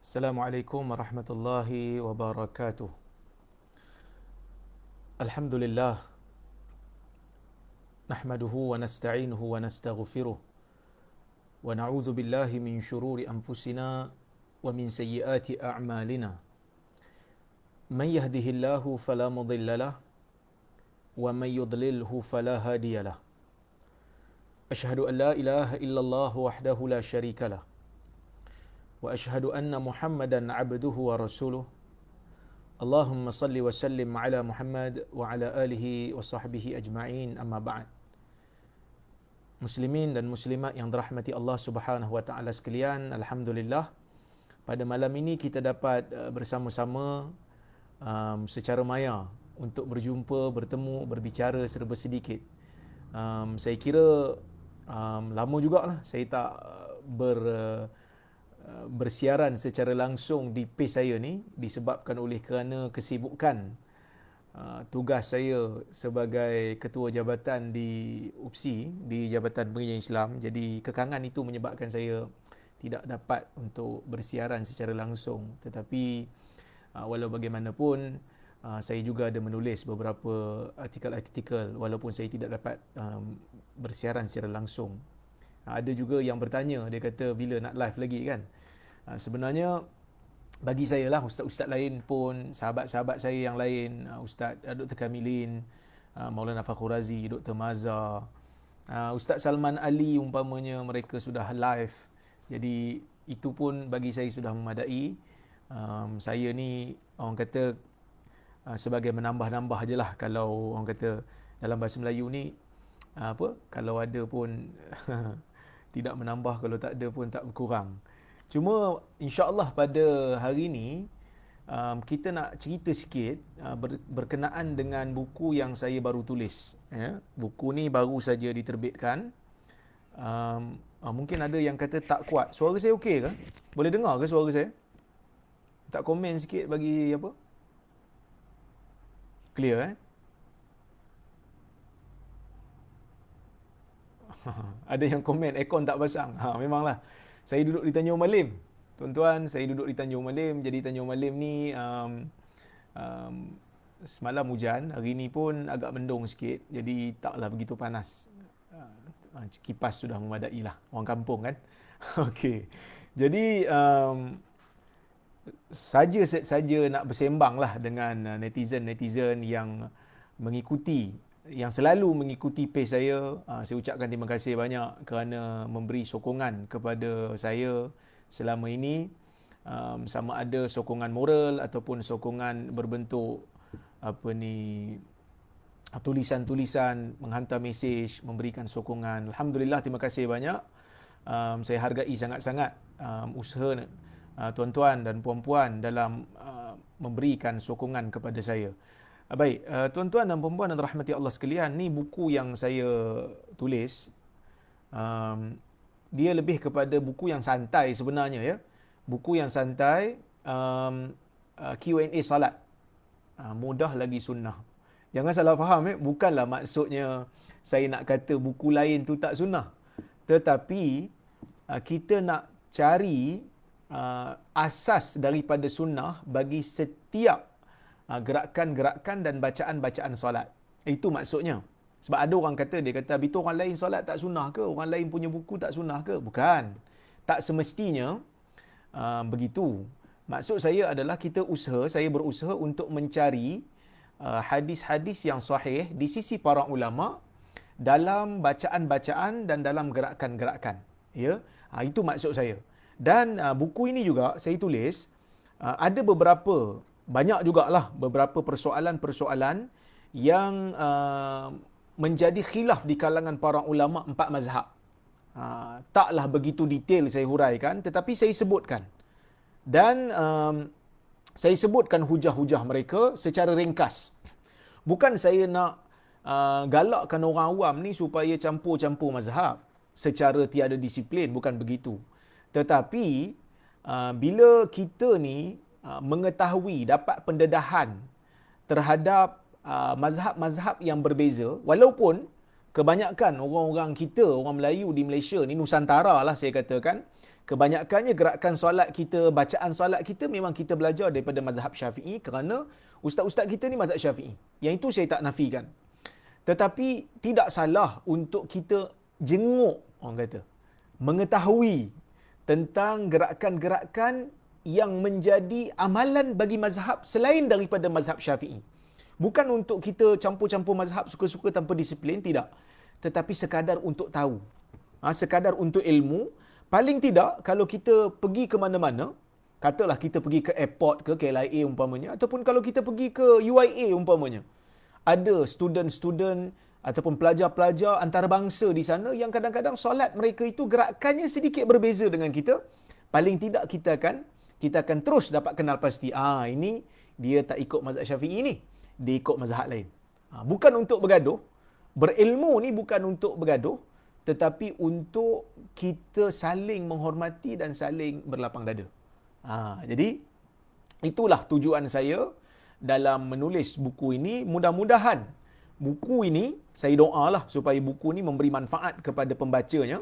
Assalamualaikum warahmatullahi wabarakatuh. Alhamdulillah, nahmaduhu wa nasta'inuhu wa nastaghfiruh wa na'udzu billahi min syururi anfusina wa min sayyiati a'malina. Man yahdihillahu fala mudilla lah wa man yudlilhu fala hadiya lah. Asyhadu an la ilaha illallah wahdahu la syarika lah wa asyhadu anna Muhammadan 'abduhu wa rasuluh. Allahumma salli wa sallim ala Muhammad wa ala alihi wa sahbihi ajma'in, amma ba'd. Muslimin dan muslimat yang dirahmati Allah Subhanahu wa taala sekalian, alhamdulillah pada malam ini kita dapat bersama-sama secara maya untuk berjumpa, bertemu, berbicara serba sedikit. Saya kira lama jugalah saya tak bersiaran secara langsung di page saya ni, disebabkan oleh kerana kesibukan tugas saya sebagai ketua jabatan di UPSI, di Jabatan Pengajian Islam. Jadi kekangan itu menyebabkan saya tidak dapat untuk bersiaran secara langsung. Tetapi walau bagaimanapun saya juga ada menulis beberapa artikel-artikel walaupun saya tidak dapat bersiaran secara langsung. Ada juga yang bertanya, dia kata bila nak live lagi kan. Sebenarnya bagi saya lah, ustaz-ustaz lain pun, sahabat-sahabat saya yang lain, Ustaz Dr. Kamilin, Maulana Fakhrul Razi, Dr. Maza, Ustaz Salman Ali umpamanya, mereka sudah live. Jadi itu pun bagi saya sudah memadai. Saya ni orang kata sebagai menambah-nambah je lah. Kalau orang kata dalam bahasa Melayu ni kalau ada pun tidak menambah, kalau tak ada pun tak berkurang. Cuma insya-Allah pada hari ini kita nak cerita sikit berkenaan dengan buku yang saya baru tulis. Buku ni baru saja diterbitkan. Mungkin ada yang kata tak kuat. Suara saya okey ke? Boleh dengar ke suara saya? Tak komen sikit bagi apa? Clear Ada yang komen aircon tak pasang. Memanglah. Saya duduk di Tanjung Malim. Tuan-tuan, saya duduk di Tanjung Malim. Jadi Tanjung Malim ni semalam hujan, hari ni pun agak mendung sikit. Jadi taklah begitu panas. Kipas sudah memadai lah. Orang kampung kan. Okey. Jadi saja nak bersembang lah dengan netizen-netizen yang mengikuti, yang selalu mengikuti page saya. Saya ucapkan terima kasih banyak kerana memberi sokongan kepada saya selama ini, sama ada sokongan moral ataupun sokongan berbentuk tulisan-tulisan, menghantar mesej, memberikan sokongan. Alhamdulillah, terima kasih banyak. Saya hargai sangat-sangat usaha tuan-tuan dan puan-puan dalam memberikan sokongan kepada saya. Baik, tuan-tuan dan puan-puan dan rahmati Allah sekalian, ni buku yang saya tulis. Dia lebih kepada buku yang santai sebenarnya ya. Buku yang santai, Q&A salat. Mudah lagi sunnah. Jangan salah faham bukanlah maksudnya saya nak kata buku lain tu tak sunnah. Tetapi kita nak cari asas daripada sunnah bagi setiap gerakan-gerakan dan bacaan-bacaan solat. Itu maksudnya. Sebab ada orang kata, dia kata, "Betul orang lain solat tak sunnah ke? Orang lain punya buku tak sunnah ke?" Bukan. Tak semestinya begitu. Maksud saya adalah saya berusaha untuk mencari hadis-hadis yang sahih di sisi para ulama dalam bacaan-bacaan dan dalam gerakan-gerakan. Ya, itu maksud saya. Dan buku ini juga saya tulis, ada banyak jugalah beberapa persoalan-persoalan yang menjadi khilaf di kalangan para ulama empat mazhab. Taklah begitu detail saya huraikan, tetapi saya sebutkan. Dan saya sebutkan hujah-hujah mereka secara ringkas. Bukan saya nak galakkan orang awam ni supaya campur-campur mazhab secara tiada disiplin, bukan begitu. Tetapi bila kita ni mengetahui, dapat pendedahan terhadap mazhab-mazhab yang berbeza, walaupun kebanyakan orang-orang kita, orang Melayu di Malaysia ni, Nusantara lah saya katakan, Kebanyakannya gerakan solat kita, bacaan solat kita memang kita belajar daripada mazhab Syafi'i kerana ustaz-ustaz kita ni mazhab Syafi'i. Yang itu saya tak nafikan. Tetapi tidak salah untuk kita jenguk, orang kata, mengetahui tentang gerakan-gerakan yang menjadi amalan bagi mazhab selain daripada mazhab Syafi'i. Bukan untuk kita campur-campur mazhab suka-suka tanpa disiplin, tidak. Tetapi sekadar untuk tahu. Sekadar untuk ilmu. Paling tidak, kalau kita pergi ke mana-mana, katalah kita pergi ke airport ke KLIA umpamanya, ataupun kalau kita pergi ke UIA umpamanya, ada student-student ataupun pelajar-pelajar antarabangsa di sana yang kadang-kadang solat mereka itu gerakannya sedikit berbeza dengan kita. Paling tidak kita akan terus dapat kenal pasti, ini dia tak ikut mazhab Syafi'i ni, dia ikut mazhab lain. Bukan untuk bergaduh. Berilmu ni bukan untuk bergaduh, tetapi untuk kita saling menghormati dan saling berlapang dada. Jadi itulah tujuan saya dalam menulis buku ini. Mudah-mudahan buku ini, saya doalah supaya buku ini memberi manfaat kepada pembacanya,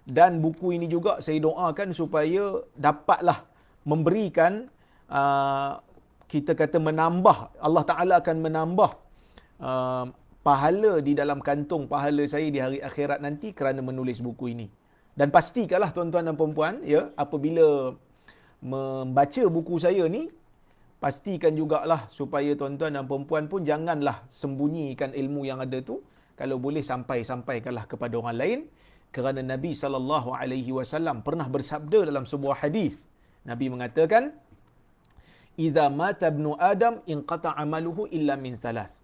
dan buku ini juga saya doakan supaya dapatlah memberikan, kita kata menambah, Allah Ta'ala akan menambah pahala di dalam kantung pahala saya di hari akhirat nanti kerana menulis buku ini. Dan pastikanlah tuan-tuan dan puan-puan, ya, apabila membaca buku saya ni, pastikan jugalah supaya tuan-tuan dan puan-puan pun janganlah sembunyikan ilmu yang ada tu. Kalau boleh sampaikanlah kepada orang lain, kerana Nabi SAW pernah bersabda dalam sebuah hadis. Nabi mengatakan, "Idza mata ibnu Adam inqata 'amaluhu illa min thalath."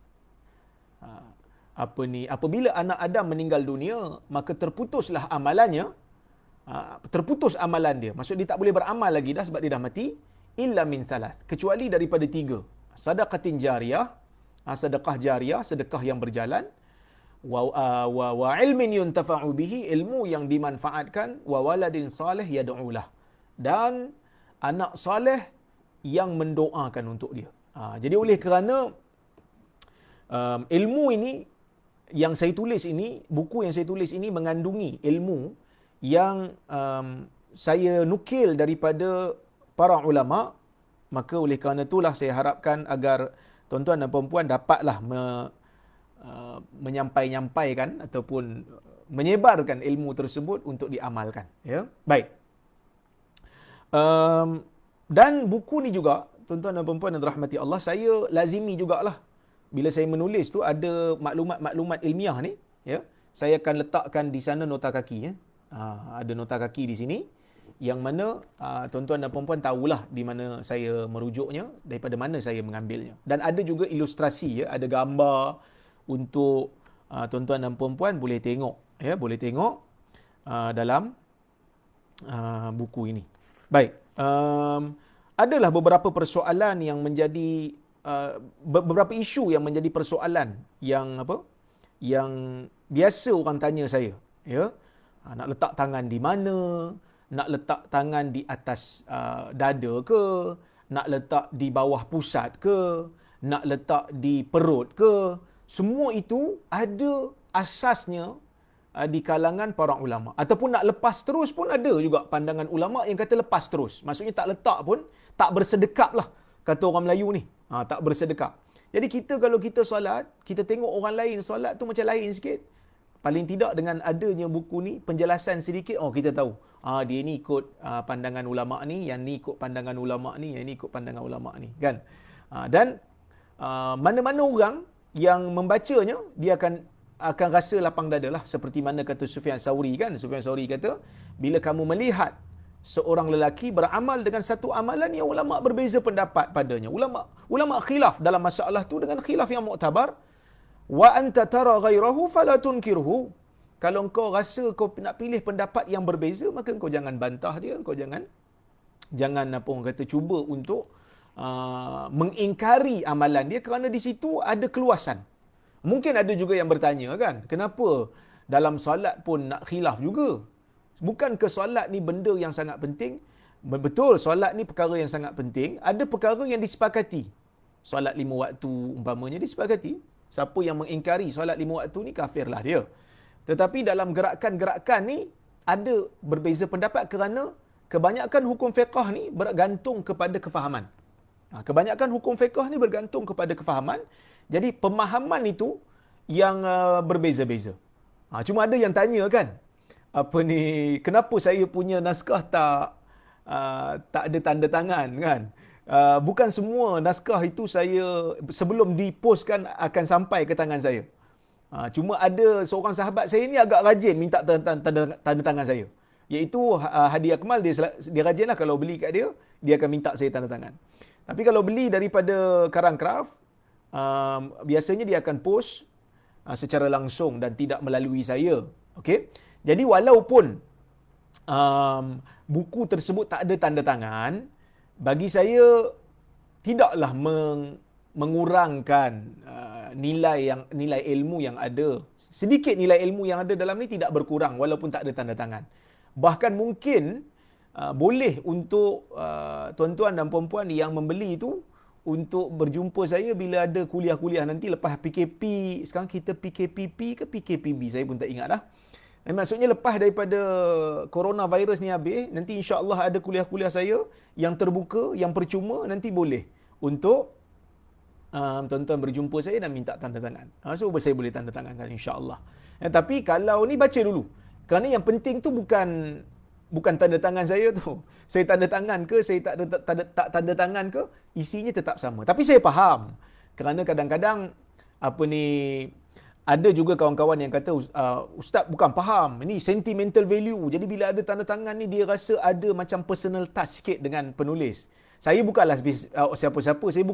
Apabila anak Adam meninggal dunia, maka terputuslah amalannya, terputus amalan dia. Maksud dia tak boleh beramal lagi dah sebab dia dah mati. Illa min thalath, kecuali daripada 3. Sadaqatin jariyah, sedekah jariah, sedekah yang berjalan, wa ilmin yuntafa'u bihi, ilmu yang dimanfaatkan, wa waladin salih yad'ulah, dan anak saleh yang mendoakan untuk dia. Jadi oleh kerana ilmu ini yang saya tulis ini, buku yang saya tulis ini mengandungi ilmu yang saya nukil daripada para ulama, maka oleh kerana itulah saya harapkan agar tuan-tuan dan puan-puan dapatlah menyampaikan ataupun menyebarkan ilmu tersebut untuk diamalkan. Ya, baik. Dan buku ni juga, tuan-tuan dan puan-puan yang dirahmati Allah, saya lazimi jugalah bila saya menulis tu ada maklumat-maklumat ilmiah ni, ya, saya akan letakkan di sana nota kaki, ya. Ada nota kaki di sini yang mana tuan-tuan dan puan-puan tahulah di mana saya merujuknya, daripada mana saya mengambilnya. Dan ada juga ilustrasi, ya, ada gambar untuk tuan-tuan dan puan-puan boleh tengok, ya, boleh tengok dalam buku ini. Baik, adalah beberapa persoalan yang menjadi beberapa isu yang menjadi persoalan yang biasa orang tanya saya, ya. Nak letak tangan di mana, nak letak tangan di atas dada ke, nak letak di bawah pusat ke, nak letak di perut ke. Semua itu ada asasnya di kalangan para ulama. Ataupun nak lepas terus pun ada juga pandangan ulama yang kata lepas terus. Maksudnya tak letak pun, tak bersedekap lah, kata orang Melayu ni. Tak bersedekap. Jadi kita kalau kita solat, kita tengok orang lain solat tu macam lain sikit. Paling tidak dengan adanya buku ni, penjelasan sedikit, kita tahu. Dia ni ikut pandangan ulama ni, yang ni ikut pandangan ulama ni, yang ni ikut pandangan ulama ni. Kan? Dan mana-mana orang yang membacanya, dia akan rasa lapang dada lah. Seperti mana kata Sufyan Sauri, kan? Sufyan Sauri kata, bila kamu melihat seorang lelaki beramal dengan satu amalan yang ulama berbeza pendapat padanya. Ulama khilaf dalam masalah tu dengan khilaf yang muktabar. Wa anta tara ghairahu fala tunkirhu. Kalau engkau rasa kau nak pilih pendapat yang berbeza, maka engkau jangan bantah dia, engkau jangan apa orang kata cuba untuk mengingkari amalan dia, kerana di situ ada keluasan. Mungkin ada juga yang bertanya, kan, kenapa dalam solat pun nak khilaf juga? Bukankah solat ni benda yang sangat penting? Betul, solat ni perkara yang sangat penting. Ada perkara yang disepakati. Solat 5 waktu umpamanya disepakati. Siapa yang mengingkari solat 5 waktu ni, kafirlah dia. Tetapi dalam gerakan-gerakan ni ada berbeza pendapat kebanyakan hukum fiqh ni bergantung kepada kefahaman. Kebanyakan hukum fiqh ni bergantung kepada kefahaman. Jadi pemahaman itu yang berbeza-beza. Cuma ada yang tanya kan, kenapa saya punya naskah tak ada tanda tangan kan? Bukan semua naskah itu saya sebelum dipostkan akan sampai ke tangan saya. Cuma ada seorang sahabat saya ni agak rajin minta tanda tangan saya. Iaitu Hadi Akmal, dia rajin lah kalau beli kat dia, dia akan minta saya tanda tangan. Tapi kalau beli daripada Karang Craft, biasanya dia akan post secara langsung dan tidak melalui saya. Okey. Jadi walaupun buku tersebut tak ada tanda tangan, bagi saya tidaklah mengurangkan nilai ilmu yang ada. Sedikit nilai ilmu yang ada dalam ni tidak berkurang walaupun tak ada tanda tangan. Bahkan mungkin boleh untuk tuan-tuan dan puan-puan yang membeli itu untuk berjumpa saya bila ada kuliah-kuliah nanti lepas PKP. Sekarang kita PKPP ke PKPB, saya pun tak ingat dah. Maksudnya lepas daripada coronavirus ni habis, nanti insya-Allah ada kuliah-kuliah saya yang terbuka, yang percuma, nanti boleh untuk tuan-tuan berjumpa saya dan minta tanda tangan. So saya boleh tanda tangankan insya-Allah. Tapi kalau ni baca dulu. Kerana yang penting tu bukan tanda tangan saya tu. Saya tanda tangan ke, saya tak tanda tangan ke, isinya tetap sama. Tapi saya faham. Kerana kadang-kadang ada juga kawan-kawan yang kata, Ustaz bukan faham, ini sentimental value. Jadi bila ada tanda tangan ni, dia rasa ada macam personal touch sikit dengan penulis. Saya bukanlah siapa-siapa, saya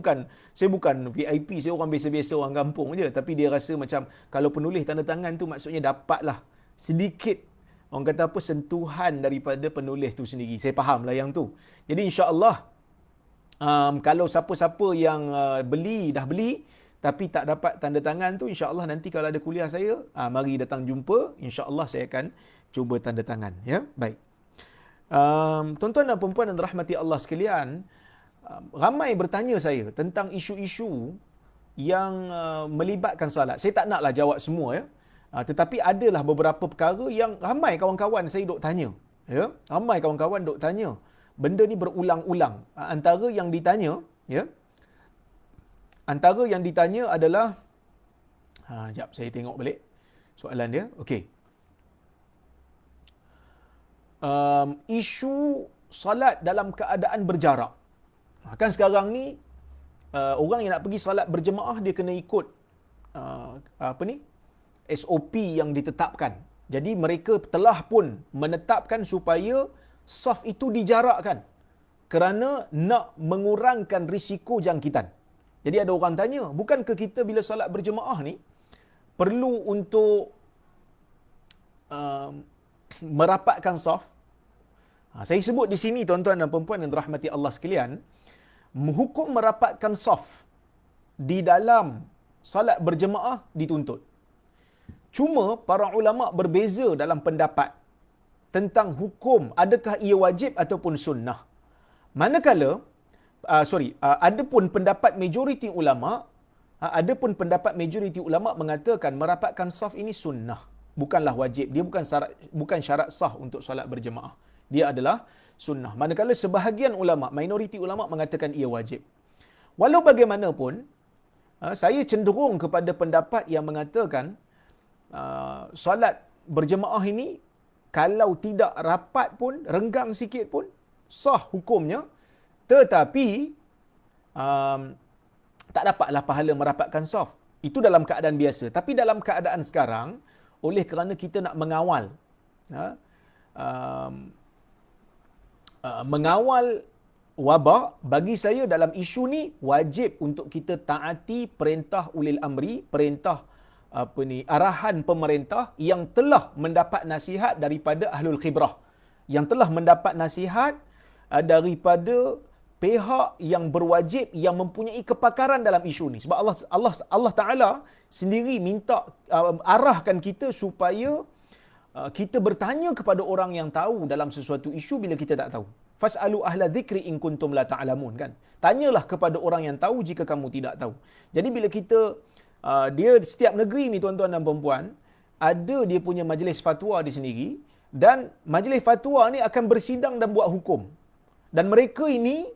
bukan VIP, saya orang biasa-biasa, orang kampung je. Tapi dia rasa macam kalau penulis tanda tangan tu maksudnya dapatlah sedikit, orang kata sentuhan daripada penulis tu sendiri. Saya fahamlah yang tu. Jadi insya-Allah kalau siapa-siapa yang dah beli tapi tak dapat tanda tangan tu, insya-Allah nanti kalau ada kuliah saya, mari datang jumpa, insya-Allah saya akan cuba tanda tangan, ya. Baik. Tuan-tuan dan puan-puan yang dirahmati Allah sekalian, ramai bertanya saya tentang isu-isu yang melibatkan salat. Saya tak naklah jawab semua, ya. Tetapi adalah beberapa perkara yang ramai kawan-kawan saya duk tanya, ya. Ramai kawan-kawan duk tanya. Benda ni berulang-ulang. Antara yang ditanya, ya. Antara yang ditanya adalah jap saya tengok balik soalan dia. Okey. Isu salat dalam keadaan berjarak. Kan sekarang ni orang yang nak pergi salat berjemaah dia kena ikut SOP yang ditetapkan. Jadi mereka telah pun menetapkan supaya saf itu dijarakkan kerana nak mengurangkan risiko jangkitan. Jadi ada orang tanya, bukankah kita bila salat berjemaah ni perlu untuk merapatkan saf? Saya sebut di sini tuan-tuan dan puan-puan yang dirahmati Allah sekalian, hukum merapatkan saf di dalam salat berjemaah dituntut. Cuma para ulama berbeza dalam pendapat tentang hukum adakah ia wajib ataupun sunnah. Manakala adapun pendapat majoriti ulama mengatakan merapatkan saf ini sunnah, bukanlah wajib. Dia bukan syarat sah untuk solat berjemaah. Dia adalah sunnah. Manakala sebahagian ulama, minoriti ulama mengatakan ia wajib. Walau bagaimanapun, saya cenderung kepada pendapat yang mengatakan solat berjemaah ini kalau tidak rapat pun, renggang sikit pun sah hukumnya, tetapi tak dapatlah pahala merapatkan saf. Itu dalam keadaan biasa. Tapi dalam keadaan sekarang, oleh kerana kita nak mengawal mengawal wabak, bagi saya dalam isu ni wajib untuk kita taati perintah ulil amri, perintah arahan pemerintah yang telah mendapat nasihat daripada ahlul khibrah, yang telah mendapat nasihat daripada pihak yang berwajib, yang mempunyai kepakaran dalam isu ni. Sebab Allah Taala sendiri minta arahkan kita supaya kita bertanya kepada orang yang tahu dalam sesuatu isu bila kita tak tahu. Fas'alu ahla dzikri in kuntum la ta'lamun, kan? Tanyalah kepada orang yang tahu jika kamu tidak tahu. Jadi bila kita dia setiap negeri ni tuan-tuan dan puan-puan ada dia punya majlis fatwa di sendiri, Dan majlis fatwa ni akan bersidang dan buat hukum. Dan mereka ini,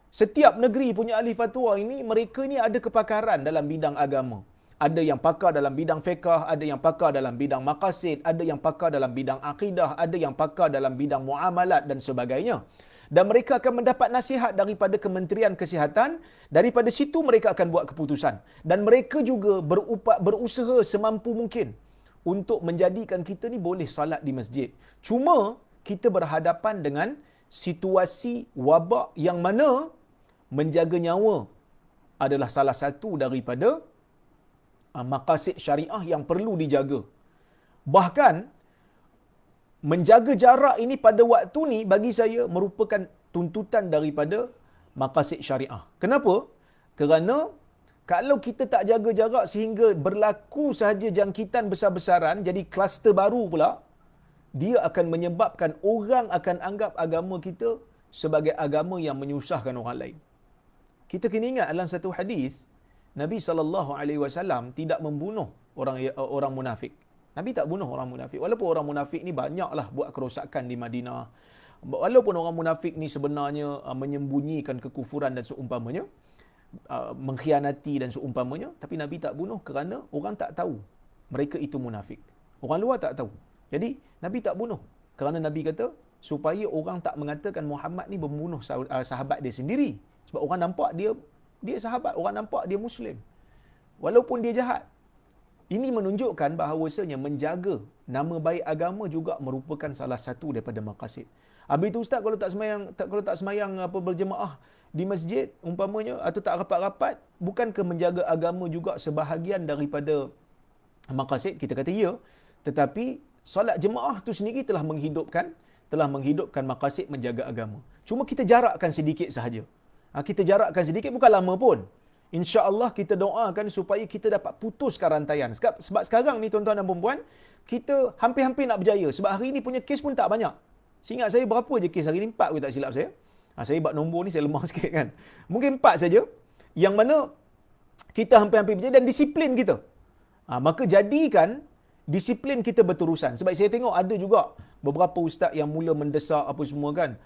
setiap negeri punya ahli fatwa ini, mereka ni ada kepakaran dalam bidang agama. Ada yang pakar dalam bidang fiqh, ada yang pakar dalam bidang maqasid, ada yang pakar dalam bidang akidah, ada yang pakar dalam bidang muamalat dan sebagainya. Dan mereka akan mendapat nasihat daripada Kementerian Kesihatan, daripada situ mereka akan buat keputusan. Dan mereka juga berusaha semampu mungkin untuk menjadikan kita ni boleh salat di masjid. Cuma kita berhadapan dengan situasi wabak yang mana menjaga nyawa adalah salah satu daripada maqasid syariah yang perlu dijaga. Bahkan menjaga jarak ini pada waktu ni bagi saya merupakan tuntutan daripada maqasid syariah. Kenapa? Kerana kalau kita tak jaga jarak sehingga berlaku sahaja jangkitan besar-besaran, jadi kluster baru pula, dia akan menyebabkan orang akan anggap agama kita sebagai agama yang menyusahkan orang lain. Kita kena ingat dalam satu hadis, Nabi SAW tidak membunuh orang munafik. Nabi tak bunuh orang munafik. Walaupun orang munafik ni banyaklah buat kerosakan di Madinah. Walaupun orang munafik ni sebenarnya menyembunyikan kekufuran dan seumpamanya, mengkhianati dan seumpamanya, tapi Nabi tak bunuh kerana orang tak tahu mereka itu munafik. Orang luar tak tahu. Jadi Nabi tak bunuh kerana Nabi kata supaya orang tak mengatakan Muhammad ni membunuh sahabat dia sendiri. Sebab orang nampak dia sahabat, orang nampak dia Muslim. Walaupun dia jahat. Ini menunjukkan bahawasanya menjaga nama baik agama juga merupakan salah satu daripada maqasid. Habis itu ustaz, kalau tak semayang berjemaah di masjid umpamanya atau tak rapat-rapat, bukankah menjaga agama juga sebahagian daripada maqasid? Kita kata ya, tetapi solat jemaah tu sendiri telah menghidupkan maqasid menjaga agama. Cuma kita jarakkan sedikit sahaja. Kita jarakkan sedikit, bukan lama pun. InsyaAllah kita doakan supaya kita dapat putuskan rantaian. Sebab sekarang ni tuan-tuan dan perempuan, kita hampir-hampir nak berjaya. Sebab hari ni punya kes pun tak banyak. Seingat saya berapa je kes hari ni? 4 ke tak silap saya. Saya buat nombor ni saya lemah sikit kan. Mungkin 4 saja. Yang mana kita hampir-hampir berjaya dan disiplin kita. Maka jadikan disiplin kita berterusan. Sebab saya tengok ada juga beberapa ustaz yang mula mendesak apa semua kan.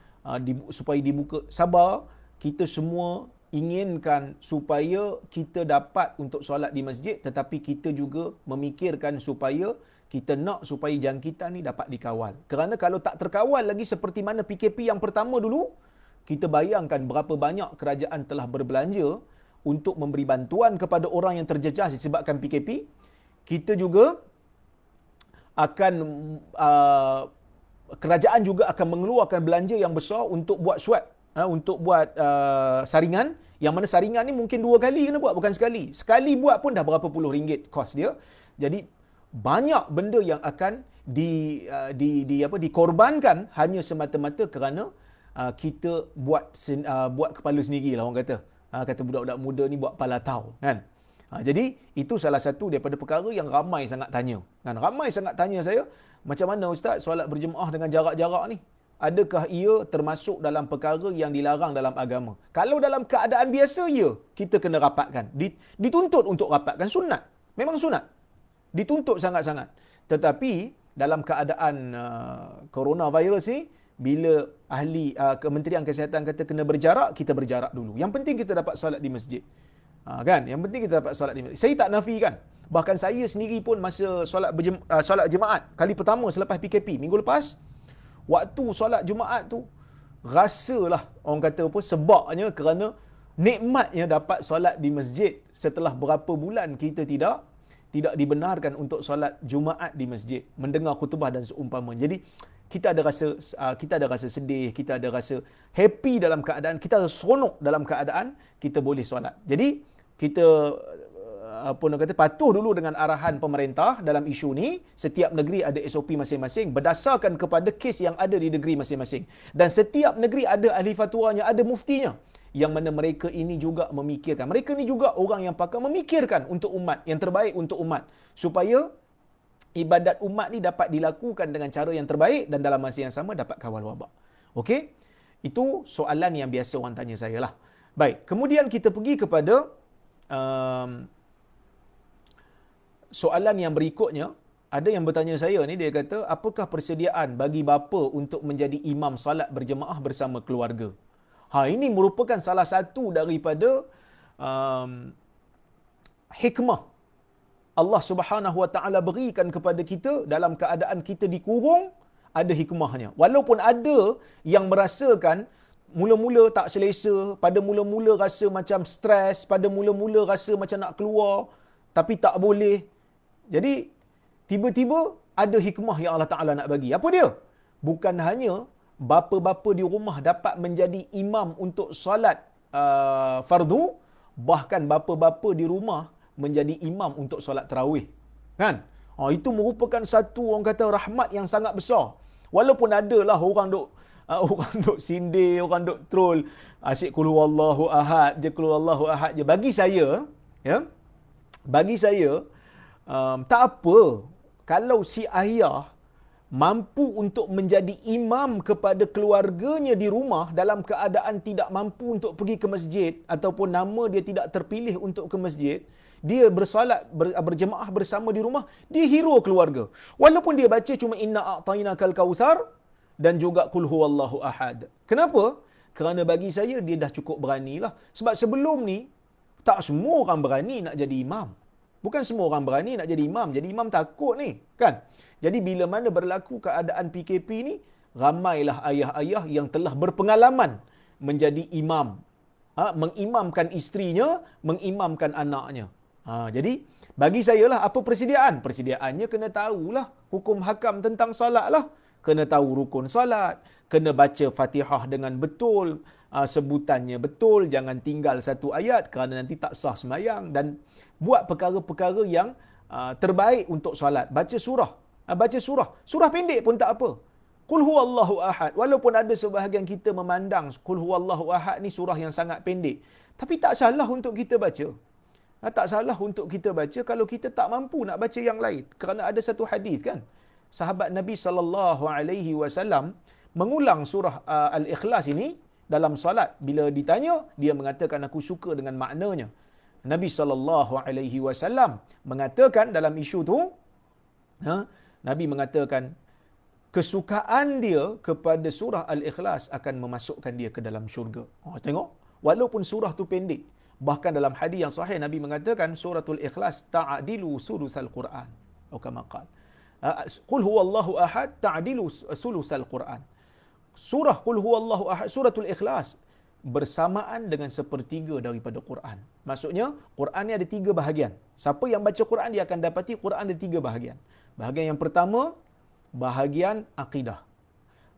Supaya dibuka. Sabar. Kita semua inginkan supaya kita dapat untuk solat di masjid, tetapi kita juga memikirkan supaya kita nak supaya jangkitan ni dapat dikawal. Kerana kalau tak terkawal lagi seperti mana PKP yang pertama dulu, kita bayangkan berapa banyak kerajaan telah berbelanja untuk memberi bantuan kepada orang yang terjejas disebabkan PKP. Kita juga akan kerajaan juga akan mengeluarkan belanja yang besar untuk buat swab, untuk buat saringan, yang mana saringan ni mungkin 2 kali kena buat, bukan sekali. Sekali buat pun dah berapa puluh ringgit kos dia. Jadi banyak benda yang akan dikorbankan hanya semata-mata kerana kita buat kepala sendiri lah orang kata. Kata budak-budak muda ni buat pala tau kan. Jadi itu salah satu daripada perkara yang ramai sangat tanya. Kan, ramai sangat tanya saya, macam mana ustaz solat berjemaah dengan jarak-jarak ni? Adakah ia termasuk dalam perkara yang dilarang dalam agama? Kalau dalam keadaan biasa, ya, kita kena rapatkan. Dituntut untuk rapatkan, sunat. Memang sunat. Dituntut sangat-sangat. Tetapi dalam keadaan coronavirus ni, bila ahli Kementerian Kesihatan kata kena berjarak, kita berjarak dulu. Yang penting kita dapat solat di masjid. Kan? Yang penting kita dapat solat di masjid. Saya tak nafikan. Bahkan saya sendiri pun masa solat jemaat kali pertama selepas PKP minggu lepas, waktu solat Jumaat tu, rasalah orang kata apa, sebabnya kerana nikmatnya dapat solat di masjid setelah berapa bulan kita tidak dibenarkan untuk solat Jumaat di masjid, mendengar khutbah dan seumpamanya. Jadi kita ada rasa sedih, kita ada rasa happy dalam keadaan, kita ada seronok dalam keadaan kita boleh solat. Jadi kita patuh dulu dengan arahan pemerintah dalam isu ni. Setiap negeri ada SOP masing-masing berdasarkan kepada kes yang ada di negeri masing-masing. Dan setiap negeri ada ahli fatwanya, ada muftinya. Yang mana mereka ini juga memikirkan. Mereka ni juga orang yang pakar memikirkan untuk umat, yang terbaik untuk umat. Supaya ibadat umat ni dapat dilakukan dengan cara yang terbaik dan dalam masa yang sama dapat kawal wabak. Okey? Itu soalan yang biasa orang tanya saya lah. Baik, kemudian kita pergi kepada soalan yang berikutnya ada yang bertanya saya ni, dia kata, apakah persediaan bagi bapa untuk menjadi imam salat berjemaah bersama keluarga? Ini merupakan salah satu daripada um, hikmah Allah Subhanahu Wa Taala berikan kepada kita dalam keadaan kita dikurung, ada hikmahnya. Walaupun ada yang merasakan mula-mula tak selesa, pada mula-mula rasa macam stres, pada mula-mula rasa macam nak keluar, tapi tak boleh. Jadi, tiba-tiba ada hikmah yang Allah Ta'ala nak bagi. Apa dia? Bukan hanya bapa-bapa di rumah dapat menjadi imam untuk solat fardu, bahkan bapa-bapa di rumah menjadi imam untuk solat tarawih. Kan? Itu merupakan satu, orang kata, rahmat yang sangat besar. Walaupun adalah orang duk sindir, orang duk troll, asyik qul huwallahu ahad je, qul huwallahu ahad je. Bagi saya, tak apa kalau si ayah mampu untuk menjadi imam kepada keluarganya di rumah dalam keadaan tidak mampu untuk pergi ke masjid, ataupun nama dia tidak terpilih untuk ke masjid, dia bersolat berjemaah bersama di rumah, dia hero keluarga. Walaupun dia baca cuma inna a'tainakal kautsar dan juga qul huwallahu ahad. Kenapa? Kerana bagi saya dia dah cukup beranilah. Sebab sebelum ni tak semua orang berani nak jadi imam. Bukan semua orang berani nak jadi imam. Jadi imam takut ni, kan? Jadi bila mana berlaku keadaan PKP ni, ramailah ayah-ayah yang telah berpengalaman menjadi imam. Mengimamkan isterinya, mengimamkan anaknya. Jadi bagi saya lah, apa persediaan? Persediaannya kena tahulah hukum hakam tentang solat lah. Kena tahu rukun solat, kena baca Fatihah dengan betul, sebutannya betul, jangan tinggal satu ayat kerana nanti tak sah sembahyang, dan buat perkara-perkara yang terbaik untuk solat. Baca surah. Surah pendek pun tak apa. Qul huwallahu ahad. Walaupun ada sebahagian kita memandang qul huwallahu ahad ni surah yang sangat pendek, tapi tak salah untuk kita baca. Tak salah untuk kita baca kalau kita tak mampu nak baca yang lain. Kerana ada satu hadis, kan, sahabat Nabi SAW mengulang surah Al-Ikhlas ini dalam solat. Bila ditanya, dia mengatakan, aku suka dengan maknanya. Nabi SAW mengatakan dalam isu tu, Nabi mengatakan, kesukaan dia kepada surah Al-Ikhlas akan memasukkan dia ke dalam syurga. Tengok, walaupun surah tu pendek. Bahkan dalam hadis yang sahih, Nabi mengatakan suratul Ikhlas ta'dilu sulusal Quran. Atau kama qala, qul huwallahu ahad ta'dilu sulusal Quran. Surah qul huwallahu ahad, suratul Ikhlas, bersamaan dengan sepertiga daripada Quran. Maksudnya, Quran ni ada 3 bahagian. Siapa yang baca Quran, dia akan dapati Quran ada 3 bahagian. Bahagian yang pertama, bahagian akidah.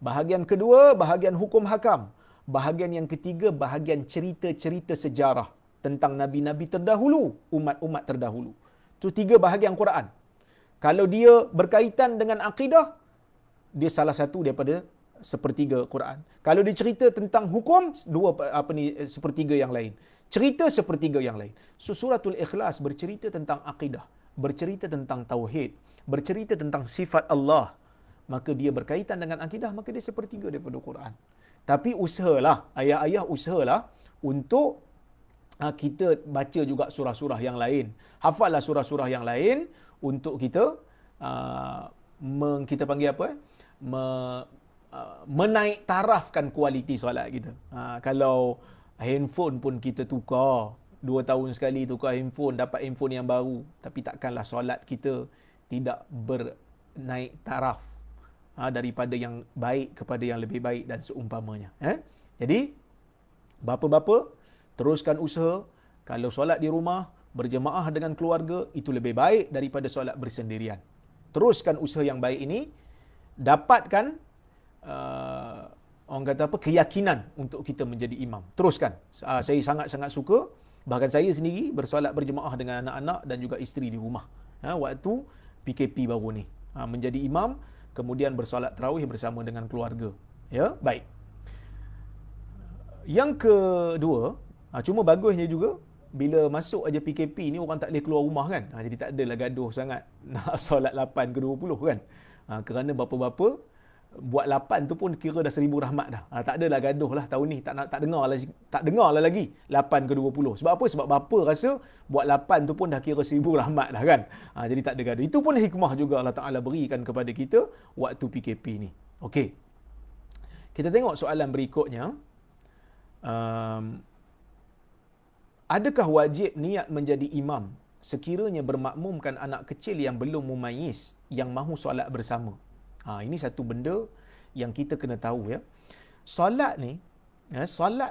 Bahagian kedua, bahagian hukum hakam. Bahagian yang ketiga, bahagian cerita-cerita sejarah tentang nabi-nabi terdahulu, umat-umat terdahulu. Itu 3 bahagian Quran. Kalau dia berkaitan dengan akidah, dia salah satu daripada sepertiga Quran. Kalau dia cerita tentang hukum, sepertiga yang lain. Cerita sepertiga yang lain. So, suratul Ikhlas bercerita tentang akidah, bercerita tentang tauhid, bercerita tentang sifat Allah. Maka dia berkaitan dengan akidah, maka dia sepertiga daripada Quran. Tapi usahalah, ayah-ayah usahalah untuk kita baca juga surah-surah yang lain. Hafallah surah-surah yang lain untuk kita kita panggil apa? Menaik tarafkan kualiti solat kita. Kalau handphone pun kita tukar, 2 tahun sekali tukar handphone, dapat handphone yang baru, tapi takkanlah solat kita tidak bernaik taraf daripada yang baik kepada yang lebih baik dan seumpamanya. Jadi, bapa-bapa, teruskan usaha. Kalau solat di rumah, berjemaah dengan keluarga, itu lebih baik daripada solat bersendirian. Teruskan usaha yang baik ini, dapatkan orang kata apa, keyakinan untuk kita menjadi imam. Teruskan. Saya sangat-sangat suka, bahkan saya sendiri bersolat berjemaah dengan anak-anak dan juga isteri di rumah. Waktu PKP baru ni. Menjadi imam, kemudian bersolat tarawih bersama dengan keluarga. Ya, baik. Yang kedua, cuma bagusnya juga, bila masuk aja PKP ni, orang tak boleh keluar rumah, kan. Jadi tak adalah gaduh sangat nak solat 8 ke 20, kan. Kerana bapa-bapa buat 8 tu pun kira dah 1000 rahmat dah. Tak adalah gaduh lah tahun ni, tak dengar lah lagi 8 ke 20. Sebab apa? Sebab bapa rasa buat 8 tu pun dah kira 1000 rahmat dah kan. Jadi tak ada gaduh. Itu pun hikmah juga Allah Taala berikan kepada kita waktu PKP ni. Okey. Kita tengok soalan berikutnya. Adakah wajib niat menjadi imam sekiranya bermakmumkan anak kecil yang belum mumayyiz yang mahu solat bersama? Ini satu benda yang kita kena tahu ya. Solat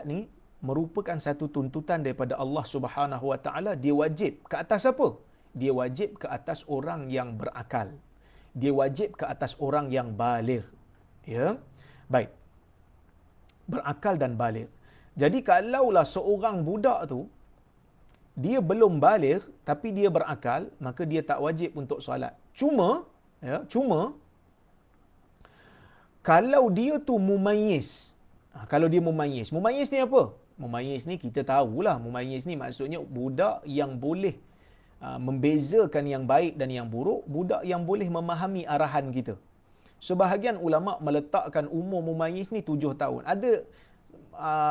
ni merupakan satu tuntutan daripada Allah Subhanahu Wa Taala. Dia wajib ke atas apa? Dia wajib ke atas orang yang berakal. Dia wajib ke atas orang yang baligh. Ya. Baik. Berakal dan baligh. Jadi kalaulah seorang budak tu dia belum baligh tapi dia berakal, maka dia tak wajib untuk solat. Cuma kalau dia tu mumayyiz. Kalau dia mumayyiz. Mumayyiz ni apa? Mumayyiz ni kita tahulah. Mumayyiz ni maksudnya budak yang boleh membezakan yang baik dan yang buruk. Budak yang boleh memahami arahan kita. Sebahagian ulama meletakkan umur mumayyiz ni 7 tahun. Ada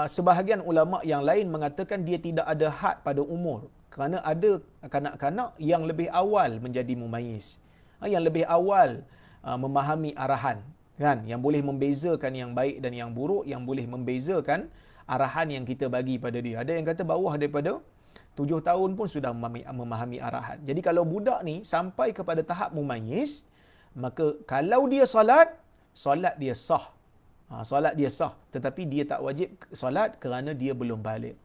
sebahagian ulama yang lain mengatakan dia tidak ada had pada umur. Kerana ada kanak-kanak yang lebih awal menjadi mumayyiz. Yang lebih awal memahami arahan. Kan? Yang boleh membezakan yang baik dan yang buruk, yang boleh membezakan arahan yang kita bagi pada dia. Ada yang kata bawah daripada 7 tahun pun sudah memahami arahan. Jadi kalau budak ni sampai kepada tahap mumayyiz, maka kalau dia solat dia sah. Solat dia sah, tetapi dia tak wajib solat kerana dia belum baligh.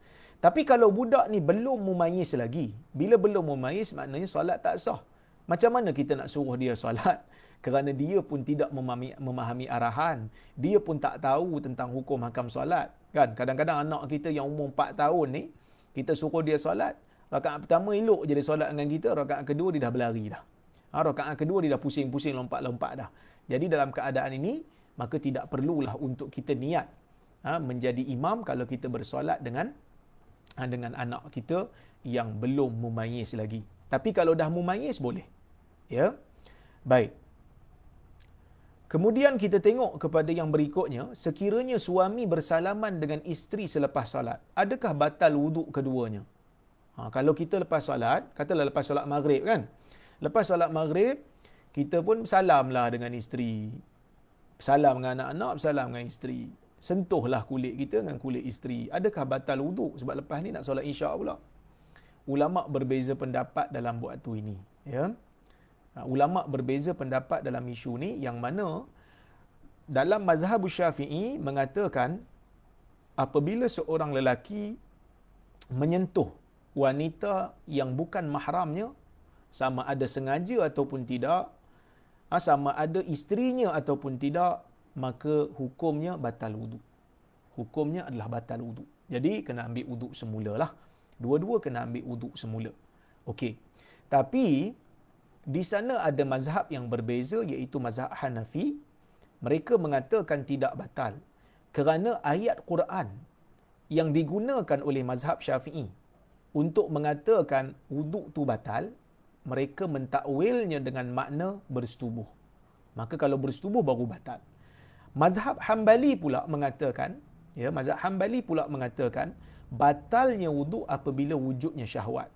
Tapi kalau budak ni belum mumayyiz lagi, bila belum mumayyiz maknanya solat tak sah. Macam mana kita nak suruh dia solat? Kerana dia pun tidak memahami arahan. Dia pun tak tahu tentang hukum hakam solat. Kan? Kadang-kadang anak kita yang umur 4 tahun ni, kita suruh dia solat, rakaat pertama elok je dia solat dengan kita, rakaat kedua dia dah berlari dah. Rakaat kedua dia dah pusing-pusing, lompat-lompat dah. Jadi dalam keadaan ini, maka tidak perlulah untuk kita niat menjadi imam kalau kita bersolat dengan anak kita yang belum mumayyiz lagi. Tapi kalau dah mumayyiz boleh. Ya. Baik. Kemudian kita tengok kepada yang berikutnya, sekiranya suami bersalaman dengan isteri selepas solat, adakah batal wuduk keduanya? Kalau kita lepas solat, katalah lepas solat maghrib kan? Lepas solat maghrib, kita pun salamlah dengan isteri. Salam dengan anak-anak, salam dengan isteri. Sentuhlah kulit kita dengan kulit isteri. Adakah batal wuduk? Sebab lepas ni nak solat isyak pula. Ulama berbeza pendapat dalam waktu ini. Ya. Ulama berbeza pendapat dalam isu ni, yang mana dalam mazhab Syafi'i mengatakan apabila seorang lelaki menyentuh wanita yang bukan mahramnya, sama ada sengaja ataupun tidak, sama ada isterinya ataupun tidak, maka hukumnya batal wuduk. Hukumnya adalah batal wuduk. Jadi kena ambil wuduk semulalah. Dua-dua kena ambil wuduk semula. Okey. Tapi di sana ada mazhab yang berbeza, iaitu mazhab Hanafi. Mereka mengatakan tidak batal kerana ayat Quran yang digunakan oleh mazhab Syafi'i untuk mengatakan wuduk tu batal, mereka mentakwilnya dengan makna bersetubuh. Maka kalau bersetubuh baru batal. Mazhab Hanbali pula mengatakan, mazhab Hanbali pula mengatakan batalnya wuduk apabila wujudnya syahwat.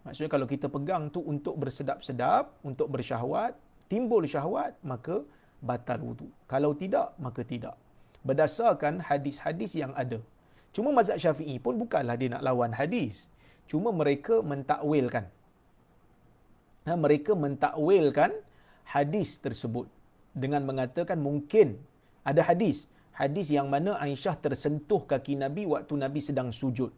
Maksudnya kalau kita pegang tu untuk bersedap-sedap, untuk bersyahwat, timbul syahwat, maka batal wuduk. Kalau tidak, maka tidak. Berdasarkan hadis-hadis yang ada. Cuma mazhab Syafi'i pun bukanlah dia nak lawan hadis. Cuma mereka mentakwilkan. Mereka mentakwilkan hadis tersebut dengan mengatakan mungkin ada hadis yang mana Aisyah tersentuh kaki Nabi waktu Nabi sedang sujud.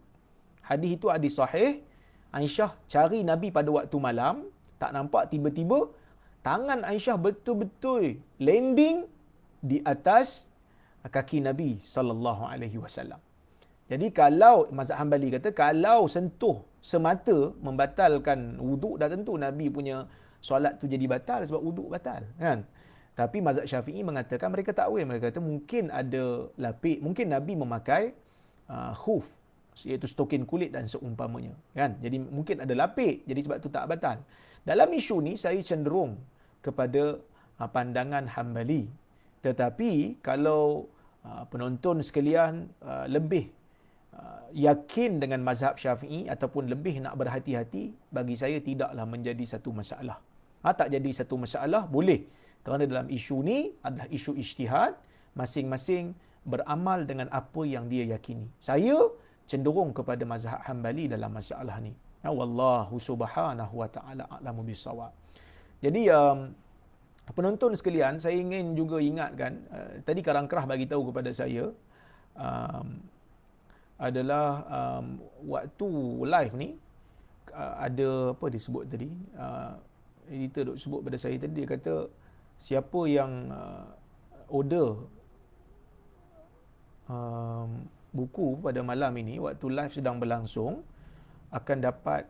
Hadis itu hadis sahih. Aisyah cari Nabi pada waktu malam, tak nampak, tiba-tiba tangan Aisyah betul-betul landing di atas kaki Nabi sallallahu alaihi wasallam. Jadi kalau mazhab Hanbali kata kalau sentuh semata membatalkan wuduk, dah tentu Nabi punya solat tu jadi batal sebab wuduk batal, kan? Tapi mazhab Syafi'i mengatakan, mereka takwil, mereka kata mungkin ada lapik, mungkin Nabi memakai khuf, iaitu stokin kulit dan seumpamanya, kan? Jadi mungkin ada lapik, jadi sebab tu tak batal. Dalam isu ni saya cenderung kepada pandangan Hanbali, Tetapi kalau penonton sekalian lebih yakin dengan mazhab Syafi'i ataupun lebih nak berhati-hati, bagi saya tidaklah menjadi satu masalah. Tak jadi satu masalah, boleh. Kerana dalam isu ni adalah isu ijtihad, masing-masing beramal dengan apa yang dia yakini. Saya cenderung kepada mazhab Hambali dalam masalah ni. Wallahu subhanahu wa ta'ala a'lamu bissawab. Jadi penonton sekalian, saya ingin juga ingatkan, tadi Karang Kerah bagi tahu kepada saya, adalah waktu live ni, ada apa disebut tadi, editor duk sebut pada saya tadi, dia kata siapa yang order buku pada malam ini, waktu live sedang berlangsung, akan dapat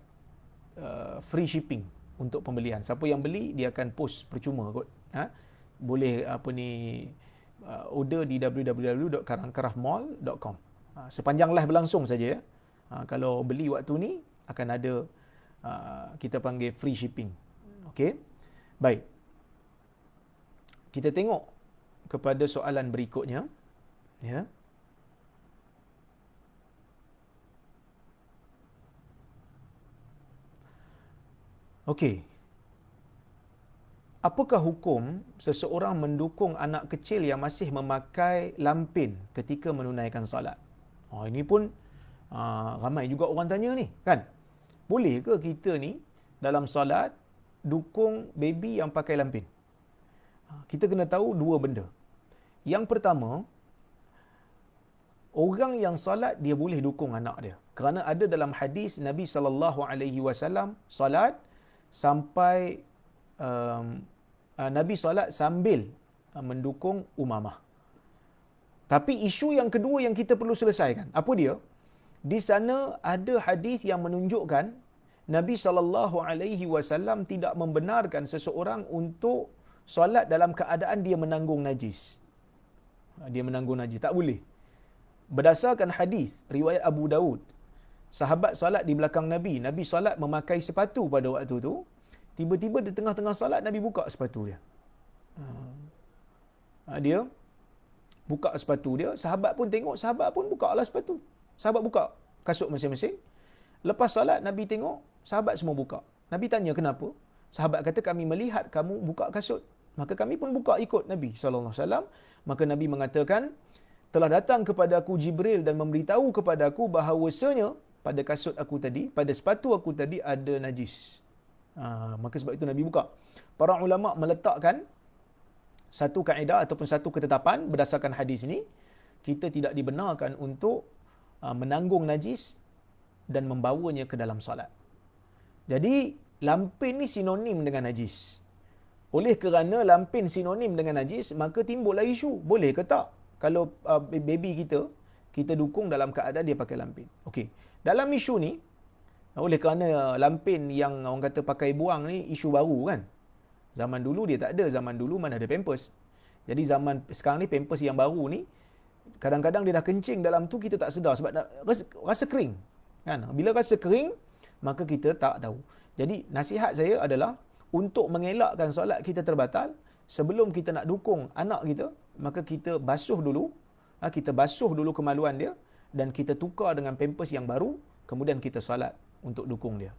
free shipping untuk pembelian. Siapa yang beli, dia akan post percuma kot. Boleh order di www.karangkerahmall.com. Sepanjang live berlangsung saja ya. Kalau beli waktu ni, akan ada kita panggil free shipping. Okey. Baik. Kita tengok kepada soalan berikutnya. Ya. Okey. Apakah hukum seseorang mendukung anak kecil yang masih memakai lampin ketika menunaikan solat? Ini pun ramai juga orang tanya ni, kan? Boleh ke kita ni dalam solat dukung baby yang pakai lampin? Kita kena tahu dua benda. Yang pertama, orang yang solat dia boleh dukung anak dia. Kerana ada dalam hadis Nabi SAW solat sampai Nabi solat sambil mendukung Umamah. Tapi isu yang kedua yang kita perlu selesaikan, apa dia? Di sana ada hadis yang menunjukkan Nabi SAW tidak membenarkan seseorang untuk solat dalam keadaan dia menanggung najis. Dia menanggung najis, tak boleh. Berdasarkan hadis riwayat Abu Daud, sahabat solat di belakang Nabi, Nabi solat memakai sepatu pada waktu tu, tiba-tiba di tengah-tengah solat Nabi buka sepatu dia. Dia buka sepatu dia, sahabat pun tengok, sahabat pun buka lah sepatu. Sahabat buka kasut masing-masing. Lepas solat Nabi tengok, sahabat semua buka. Nabi tanya kenapa? Sahabat kata kami melihat kamu buka kasut, maka kami pun buka ikut Nabi SAW. Maka Nabi mengatakan, telah datang kepada aku Jibril dan memberitahu kepada aku bahawasanya pada kasut aku tadi, pada sepatu aku tadi ada najis. Maka sebab itu Nabi buka. Para ulama meletakkan satu kaedah ataupun satu ketetapan berdasarkan hadis ini, kita tidak dibenarkan untuk menanggung najis dan membawanya ke dalam solat. Jadi lampin ni sinonim dengan najis. Oleh kerana lampin sinonim dengan najis, maka timbullah isu, boleh ke tak kalau baby kita dukung dalam keadaan dia pakai lampin. Okey. Dalam isu ni, oleh kerana lampin yang orang kata pakai buang ni isu baru kan. Zaman dulu dia tak ada, zaman dulu mana ada pampers. Jadi zaman sekarang ni pampers yang baru ni, kadang-kadang dia dah kencing dalam tu kita tak sedar sebab rasa kering. Kan? Bila rasa kering, maka kita tak tahu. Jadi nasihat saya adalah untuk mengelakkan solat kita terbatal, sebelum kita nak dukung anak kita, maka kita basuh dulu, kemaluan dia dan kita tukar dengan pampers yang baru, kemudian kita solat untuk dukung dia.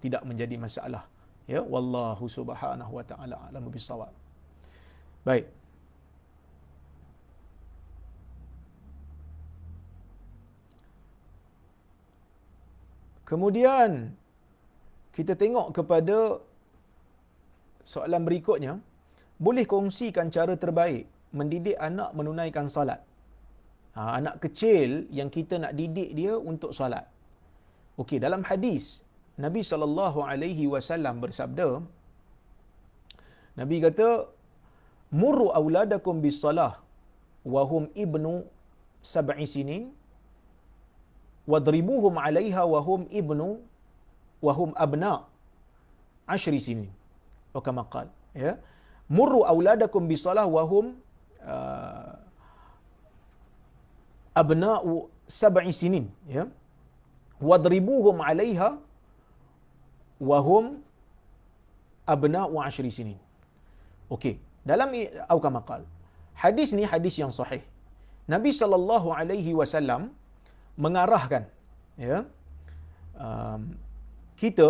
Tidak menjadi masalah. Ya, wallahu subhanahu wa ta'ala a'lamu bissawab. Baik. Kemudian kita tengok kepada soalan berikutnya, boleh kongsikan cara terbaik mendidik anak menunaikan solat. Anak kecil yang kita nak didik dia untuk solat. Okey, dalam hadis Nabi SAW bersabda, Nabi kata, murru auladakum bis salah wa hum ibnu sab'i sinin wadribuhum 'alaiha wa hum abna 10 sinin. Atau kama qala, ya. Murru auladakum bis salah wa hum abna'u sab'i sinin, ya. Wadribuhum 'alaiha wahum abna'u 10 sinin. Okey, dalam au kama qala, Hadis ni hadis yang sahih. Nabi SAW mengarahkan, ya, kita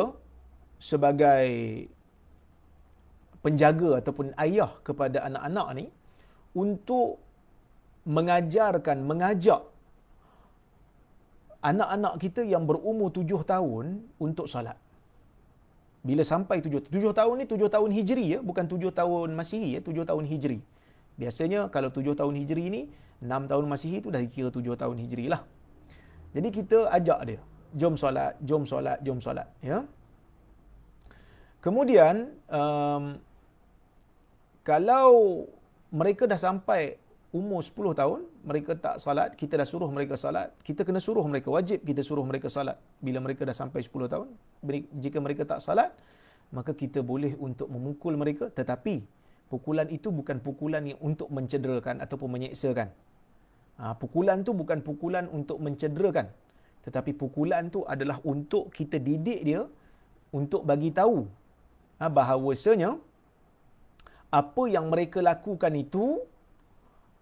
sebagai penjaga ataupun ayah kepada anak-anak ni untuk mengajak anak-anak kita yang berumur 7 tahun untuk solat. Bila sampai 7 tahun ni 7 tahun Hijri, ya, bukan 7 tahun Masihi, ya, 7 tahun Hijri. Biasanya kalau 7 tahun Hijri ni 6 tahun Masihi tu dah dikira 7 tahun Hijri lah. Jadi kita ajak dia, jom solat, jom solat, jom solat, ya. Kemudian kalau mereka dah sampai umur 10 tahun, mereka tak salat, kita dah suruh mereka salat, kita kena suruh mereka, wajib kita suruh mereka salat. Bila mereka dah sampai 10 tahun, jika mereka tak salat, maka kita boleh untuk memukul mereka, tetapi pukulan itu bukan pukulan yang untuk mencederakan ataupun menyeksakan. Pukulan tu bukan pukulan untuk mencederakan, tetapi pukulan tu adalah untuk kita didik dia, untuk bagi tahu bahawasanya apa yang mereka lakukan itu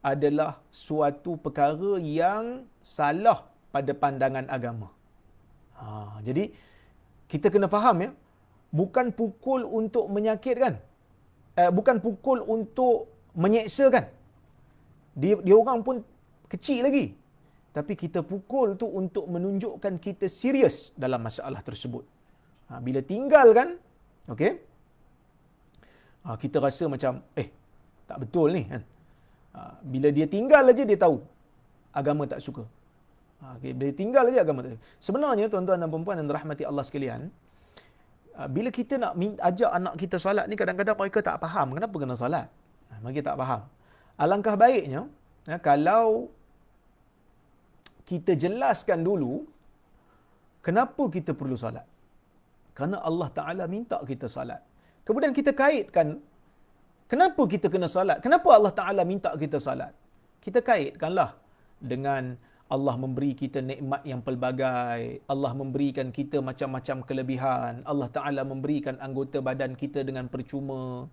adalah suatu perkara yang salah pada pandangan agama. Jadi kita kena faham, ya, bukan pukul untuk menyakitkan, bukan pukul untuk menyeksakan. Dia orang pun kecil lagi, tapi kita pukul tu untuk menunjukkan kita serius dalam masalah tersebut. Bila tinggalkan, okey, kita rasa macam tak betul ni, kan. Bila dia tinggal aja dia tahu agama tak suka. Okay, bila dia tinggal aja agama tak suka. Sebenarnya tuan-tuan dan puan-puan yang dirahmati Allah sekalian, bila kita nak ajak anak kita solat ni, kadang-kadang mereka tak faham kenapa kena solat. Mereka tak faham. Alangkah baiknya kalau kita jelaskan dulu kenapa kita perlu solat. Kerana Allah Ta'ala minta kita solat. Kemudian kita kaitkan kenapa kita kena salat? Kenapa Allah Ta'ala minta kita salat? Kita kaitkanlah dengan Allah memberi kita nikmat yang pelbagai. Allah memberikan kita macam-macam kelebihan. Allah Ta'ala memberikan anggota badan kita dengan percuma.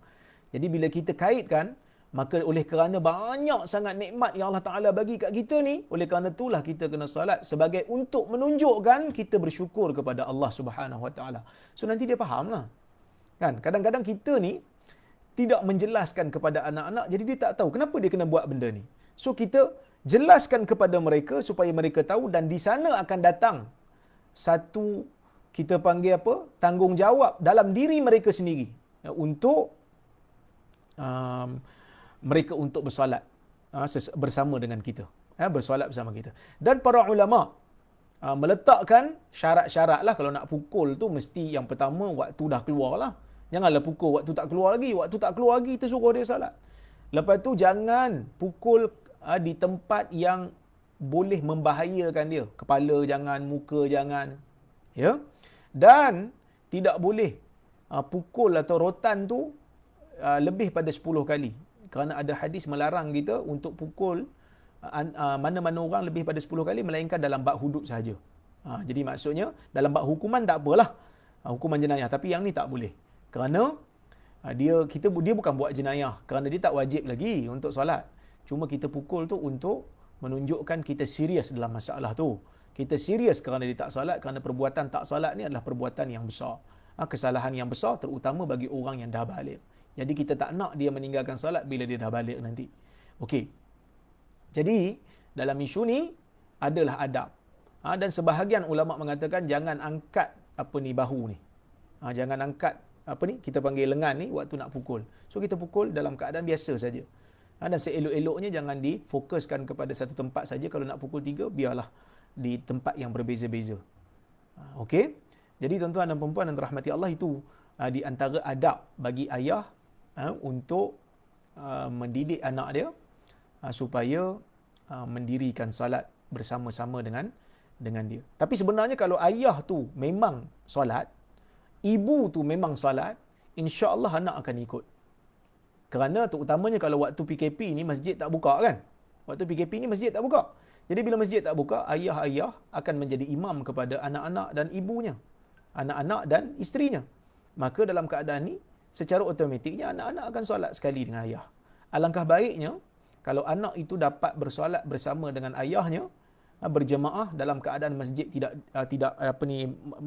Jadi bila kita kaitkan, maka oleh kerana banyak sangat nikmat yang Allah Ta'ala bagi kat kita ni, oleh kerana itulah kita kena salat sebagai untuk menunjukkan kita bersyukur kepada Allah Subhanahu Wa Ta'ala. So nanti dia fahamlah. Kan? Kadang-kadang kita ni tidak menjelaskan kepada anak-anak, jadi dia tak tahu kenapa dia kena buat benda ni. So kita jelaskan kepada mereka supaya mereka tahu, dan di sana akan datang satu, kita panggil apa, tanggungjawab dalam diri mereka sendiri, untuk mereka untuk bersolat bersama dengan kita, bersolat bersama kita. Dan para ulama meletakkan syarat-syarat lah. Kalau nak pukul tu mesti yang pertama waktu dah keluar lah. Janganlah pukul waktu tak keluar lagi. Waktu tak keluar lagi kita suruh dia salat. Lepas tu jangan pukul di tempat yang boleh membahayakan dia. Kepala jangan, muka jangan, ya. Dan tidak boleh pukul atau rotan tu lebih pada 10 kali. Kerana ada hadis melarang kita untuk pukul mana-mana orang lebih pada 10 kali, melainkan dalam bab hudud sahaja. Jadi maksudnya dalam bab hukuman tak apalah, hukuman jenayah, tapi yang ni tak boleh. Kerana dia bukan buat jenayah, kerana dia tak wajib lagi untuk solat. Cuma kita pukul tu untuk menunjukkan kita serius dalam masalah tu. Kita serius kerana dia tak solat, kerana perbuatan tak solat ni adalah perbuatan yang besar. Kesalahan yang besar, terutama bagi orang yang dah balik. Jadi kita tak nak dia meninggalkan solat bila dia dah balik nanti. Okey. Jadi dalam isu ni adalah adab. Dan sebahagian ulama mengatakan jangan angkat bahu ni. Jangan angkat kita panggil lengan ni waktu nak pukul. So kita pukul dalam keadaan biasa saja. Dan seelok-eloknya jangan difokuskan kepada satu tempat saja. Kalau nak pukul 3, biarlah di tempat yang berbeza-beza. Okey. Jadi tuan-tuan dan puan-puan yang dirahmati Allah, itu di antara adab bagi ayah untuk mendidik anak dia supaya mendirikan salat bersama-sama dengan dia. Tapi sebenarnya kalau ayah tu memang solat, ibu tu memang salat, insya-Allah anak akan ikut. Kerana terutamanya kalau waktu PKP ni masjid tak buka, kan? Waktu PKP ni masjid tak buka. Jadi bila masjid tak buka, ayah-ayah akan menjadi imam kepada anak-anak dan ibunya, anak-anak dan isterinya. Maka dalam keadaan ni secara automatiknya anak-anak akan solat sekali dengan ayah. Alangkah baiknya kalau anak itu dapat bersolat bersama dengan ayahnya berjemaah dalam keadaan masjid tidak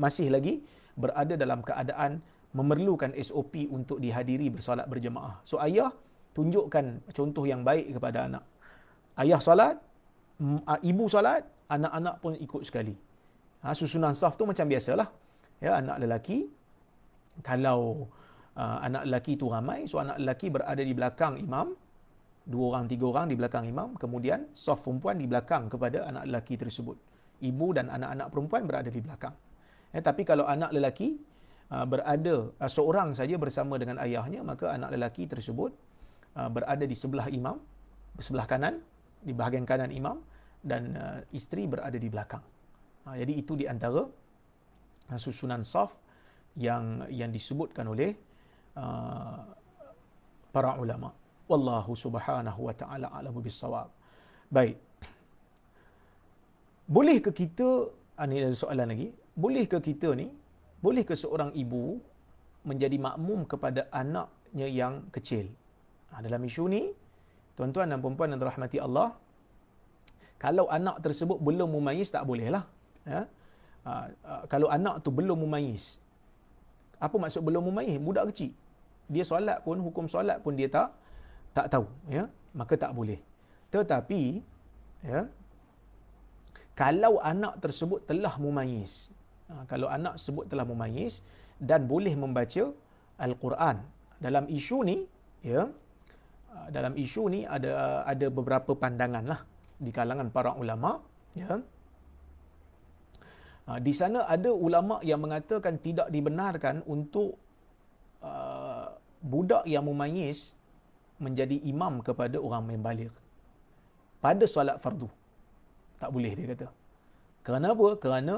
masih lagi berada dalam keadaan memerlukan SOP untuk dihadiri bersolat berjemaah. So ayah tunjukkan contoh yang baik kepada anak. Ayah solat, ibu solat, anak-anak pun ikut sekali. Susunan saf tu macam biasalah. Ya, anak lelaki, kalau anak lelaki tu ramai, so anak lelaki berada di belakang imam, 2 orang, 3 orang di belakang imam, kemudian saf perempuan di belakang kepada anak lelaki tersebut. Ibu dan anak-anak perempuan berada di belakang. Tapi kalau anak lelaki berada seorang saja bersama dengan ayahnya, maka anak lelaki tersebut berada di sebelah imam, sebelah kanan, di bahagian kanan imam, dan isteri berada di belakang. Jadi itu di antara susunan saf yang disebutkan oleh para ulama. Wallahu subhanahu wa ta'ala a'lamu bis-shawab. Baik. Boleh ke kita, ini ada soalan lagi, boleh ke kita ni, boleh ke seorang ibu menjadi makmum kepada anaknya yang kecil? Dalam isu ni, tuan-tuan dan puan-puan yang dirahmati Allah, kalau anak tersebut belum mumayyiz, tak boleh lah. Ya? Kalau anak tu belum mumayyiz, apa maksud belum mumayyiz? Budak kecil. Dia solat pun, hukum solat pun dia tak tahu. Ya? Maka tak boleh. Tetapi, ya, kalau anak tersebut telah mumayyiz, kalau anak tersebut telah mumayyiz dan boleh membaca Al-Quran, dalam isu ni, ya, dalam isu ni ada beberapa pandangan lah di kalangan para ulama. Ya. Di sana ada ulama yang mengatakan tidak dibenarkan untuk budak yang mumayyiz menjadi imam kepada orang yang baligh pada solat fardu. Tak boleh, dia kata. Kerana apa? Kerana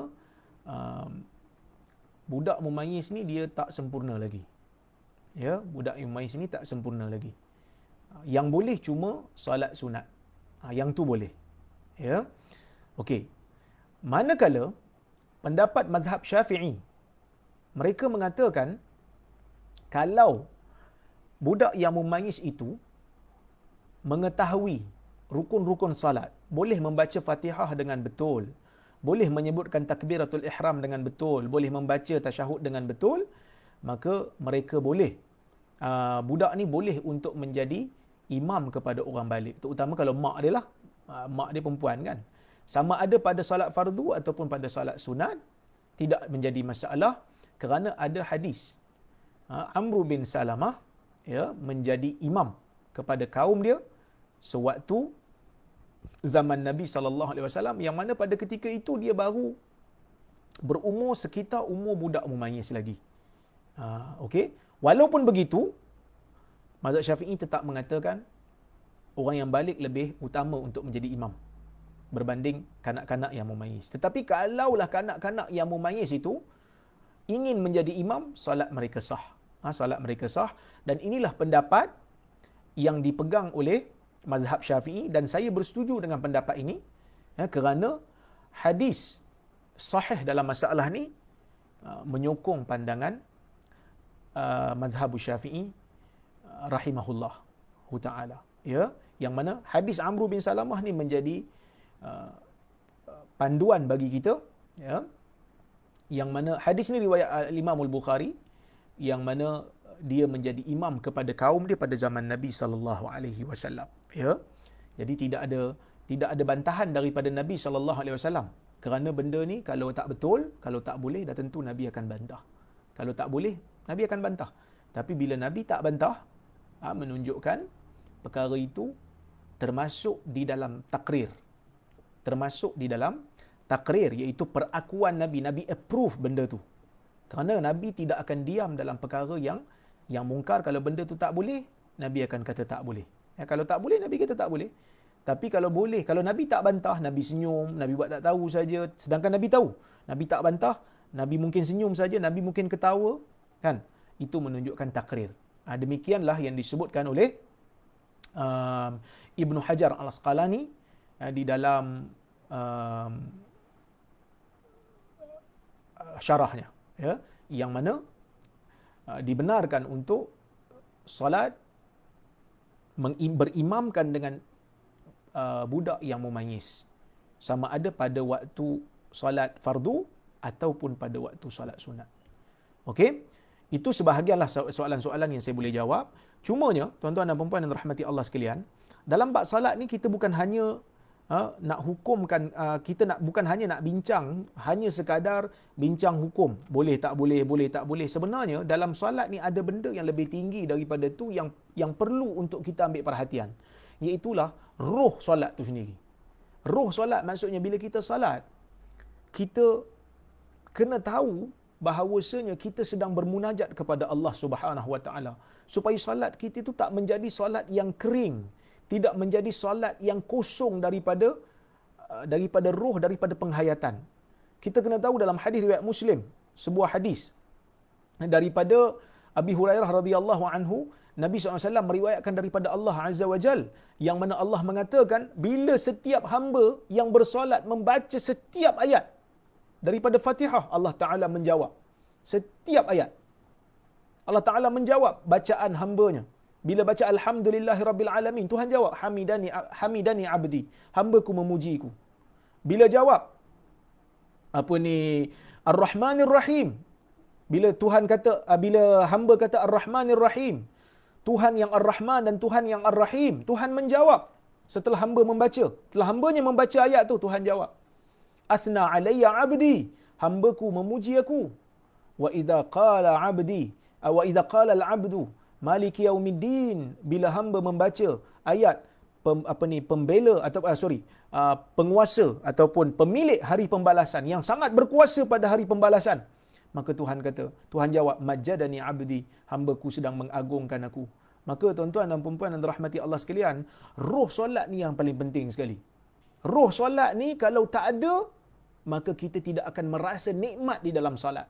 budak mumayyiz ni dia tak sempurna lagi. Ya, budak mumayyiz ni tak sempurna lagi. Yang boleh cuma solat sunat. Yang tu boleh. Ya. Okey. Manakala pendapat mazhab Syafi'i, mereka mengatakan kalau budak yang mumayyiz itu mengetahui rukun-rukun salat, boleh membaca Fatihah dengan betul, boleh menyebutkan takbiratul ihram dengan betul, boleh membaca tasyahud dengan betul, maka mereka boleh, budak ni boleh untuk menjadi imam kepada orang balik. Terutama kalau mak dia lah, mak dia perempuan kan. Sama ada pada solat fardu ataupun pada solat sunat, tidak menjadi masalah kerana ada hadis. Amr bin Salamah, ya, menjadi imam kepada kaum dia sewaktu zaman Nabi SAW, yang mana pada ketika itu dia baru berumur sekitar umur budak mumayyiz lagi. Okey. Walaupun begitu, mazhab Syafi'i tetap mengatakan orang yang balik lebih utama untuk menjadi imam berbanding kanak-kanak yang mumayyiz. Tetapi kalaulah kanak-kanak yang mumayyiz itu ingin menjadi imam, solat mereka sah. Solat mereka sah, dan inilah pendapat yang dipegang oleh mazhab Syafi'i, dan saya bersetuju dengan pendapat ini, kerana hadis sahih dalam masalah ni menyokong pandangan mazhab Syafi'i rahimahullah ta'ala. Ya, yang mana hadis Amr bin Salamah ni menjadi panduan bagi kita, ya, yang mana hadis ni riwayat Imam Al-Bukhari, yang mana dia menjadi imam kepada kaum dia pada zaman Nabi sallallahu alaihi wasallam. Ya. Jadi tidak ada bantahan daripada Nabi sallallahu alaihi wasallam. Kerana benda ni kalau tak betul, kalau tak boleh, dah tentu Nabi akan bantah. Kalau tak boleh, Nabi akan bantah. Tapi bila Nabi tak bantah, menunjukkan perkara itu termasuk di dalam takrir. Termasuk di dalam takrir, iaitu perakuan Nabi. Nabi approve benda tu. Kerana Nabi tidak akan diam dalam perkara yang mungkar. Kalau benda tu tak boleh, Nabi akan kata tak boleh. Kalau tak boleh, Nabi kata tak boleh. Tapi kalau boleh, kalau Nabi tak bantah, Nabi senyum, Nabi buat tak tahu saja. Sedangkan Nabi tahu. Nabi tak bantah, Nabi mungkin senyum saja, Nabi mungkin ketawa. Kan? Itu menunjukkan takrir. Demikianlah yang disebutkan oleh Ibn Hajar Al-Asqalani di dalam syarahnya. Ya, yang mana dibenarkan untuk solat berimamkan dengan budak yang memayis. Sama ada pada waktu solat fardu ataupun pada waktu solat sunat. Okey? Itu sebahagianlah soalan-soalan yang saya boleh jawab. Cumanya, tuan-tuan dan puan-puan yang dirahmati Allah sekalian, dalam bab salat ni kita bukan hanya nak hukumkan, bukan hanya nak bincang, hanya sekadar bincang hukum. Boleh tak boleh, boleh tak boleh. Sebenarnya dalam solat ni ada benda yang lebih tinggi daripada tu yang perlu untuk kita ambil perhatian. Iaitulah roh solat tu sendiri. Roh solat maksudnya bila kita salat, kita kena tahu bahawasanya kita sedang bermunajat kepada Allah Subhanahu Wa Taala, supaya solat kita itu tak menjadi solat yang kering, tidak menjadi solat yang kosong daripada roh, daripada penghayatan. Kita kena tahu dalam hadis riwayat Muslim, sebuah hadis daripada Abi Hurairah radhiyallahu anhu, Nabi SAW meriwayatkan daripada Allah Azza wa Jal, yang mana Allah mengatakan, bila setiap hamba yang bersolat membaca setiap ayat daripada Fatihah, Allah Ta'ala menjawab setiap ayat. Allah Ta'ala menjawab bacaan hambanya. Bila baca Alhamdulillahi Rabbil Alamin, Tuhan jawab, Hamidani abdi, hambaku memujiku. Bila jawab Ar-Rahmanir Rahim, bila hamba kata Ar-Rahmanir Rahim, Tuhan yang Ar-Rahman dan Tuhan yang Ar-Rahim, Tuhan menjawab setelah hamba membaca. Setelah hambanya membaca ayat tu, Tuhan jawab, Asna alayya abdi, hambaku memuji aku. Wa idza qala al-abdu Maliki yaumiddin, bila hamba membaca ayat pembela atau penguasa ataupun pemilik hari pembalasan yang sangat berkuasa pada hari pembalasan, maka Tuhan jawab, majjadani abdi, hambaku sedang mengagungkan aku. Maka tuan-tuan dan puan-puan yang dirahmati Allah sekalian, roh solat ni yang paling penting sekali. Roh solat ni kalau tak ada, maka kita tidak akan merasa nikmat di dalam solat.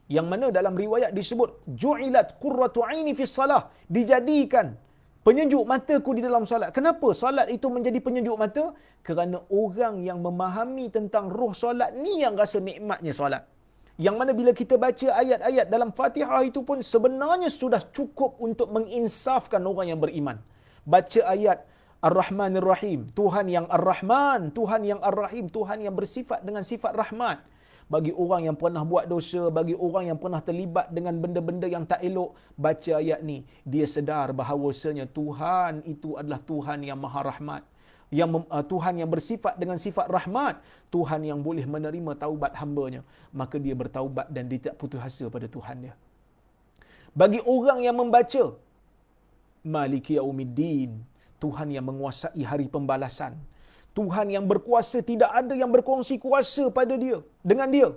Yang mana dalam riwayat disebut, ju'ilat qurratu aini fi salah, dijadikan penyejuk mataku di dalam solat. Kenapa solat itu menjadi penyejuk mata? Kerana orang yang memahami tentang roh solat ni yang rasa nikmatnya solat. Yang mana bila kita baca ayat-ayat dalam Fatihah itu pun sebenarnya sudah cukup untuk menginsafkan orang yang beriman. Baca ayat Ar-Rahmanir Rahim, Tuhan yang Ar-Rahman, Tuhan yang Ar-Rahim, Tuhan yang bersifat dengan sifat rahmat. Bagi orang yang pernah buat dosa, bagi orang yang pernah terlibat dengan benda-benda yang tak elok, baca ayat ni, dia sedar bahawasanya Tuhan itu adalah Tuhan yang Maha Rahmat. Tuhan yang bersifat dengan sifat rahmat, Tuhan yang boleh menerima taubat hambanya. Maka dia bertaubat dan dia tak putus asa pada Tuhan dia. Bagi orang yang membaca Maliki yaumiddin, Tuhan yang menguasai hari pembalasan, Tuhan yang berkuasa, tidak ada yang berkongsi kuasa dengan dia.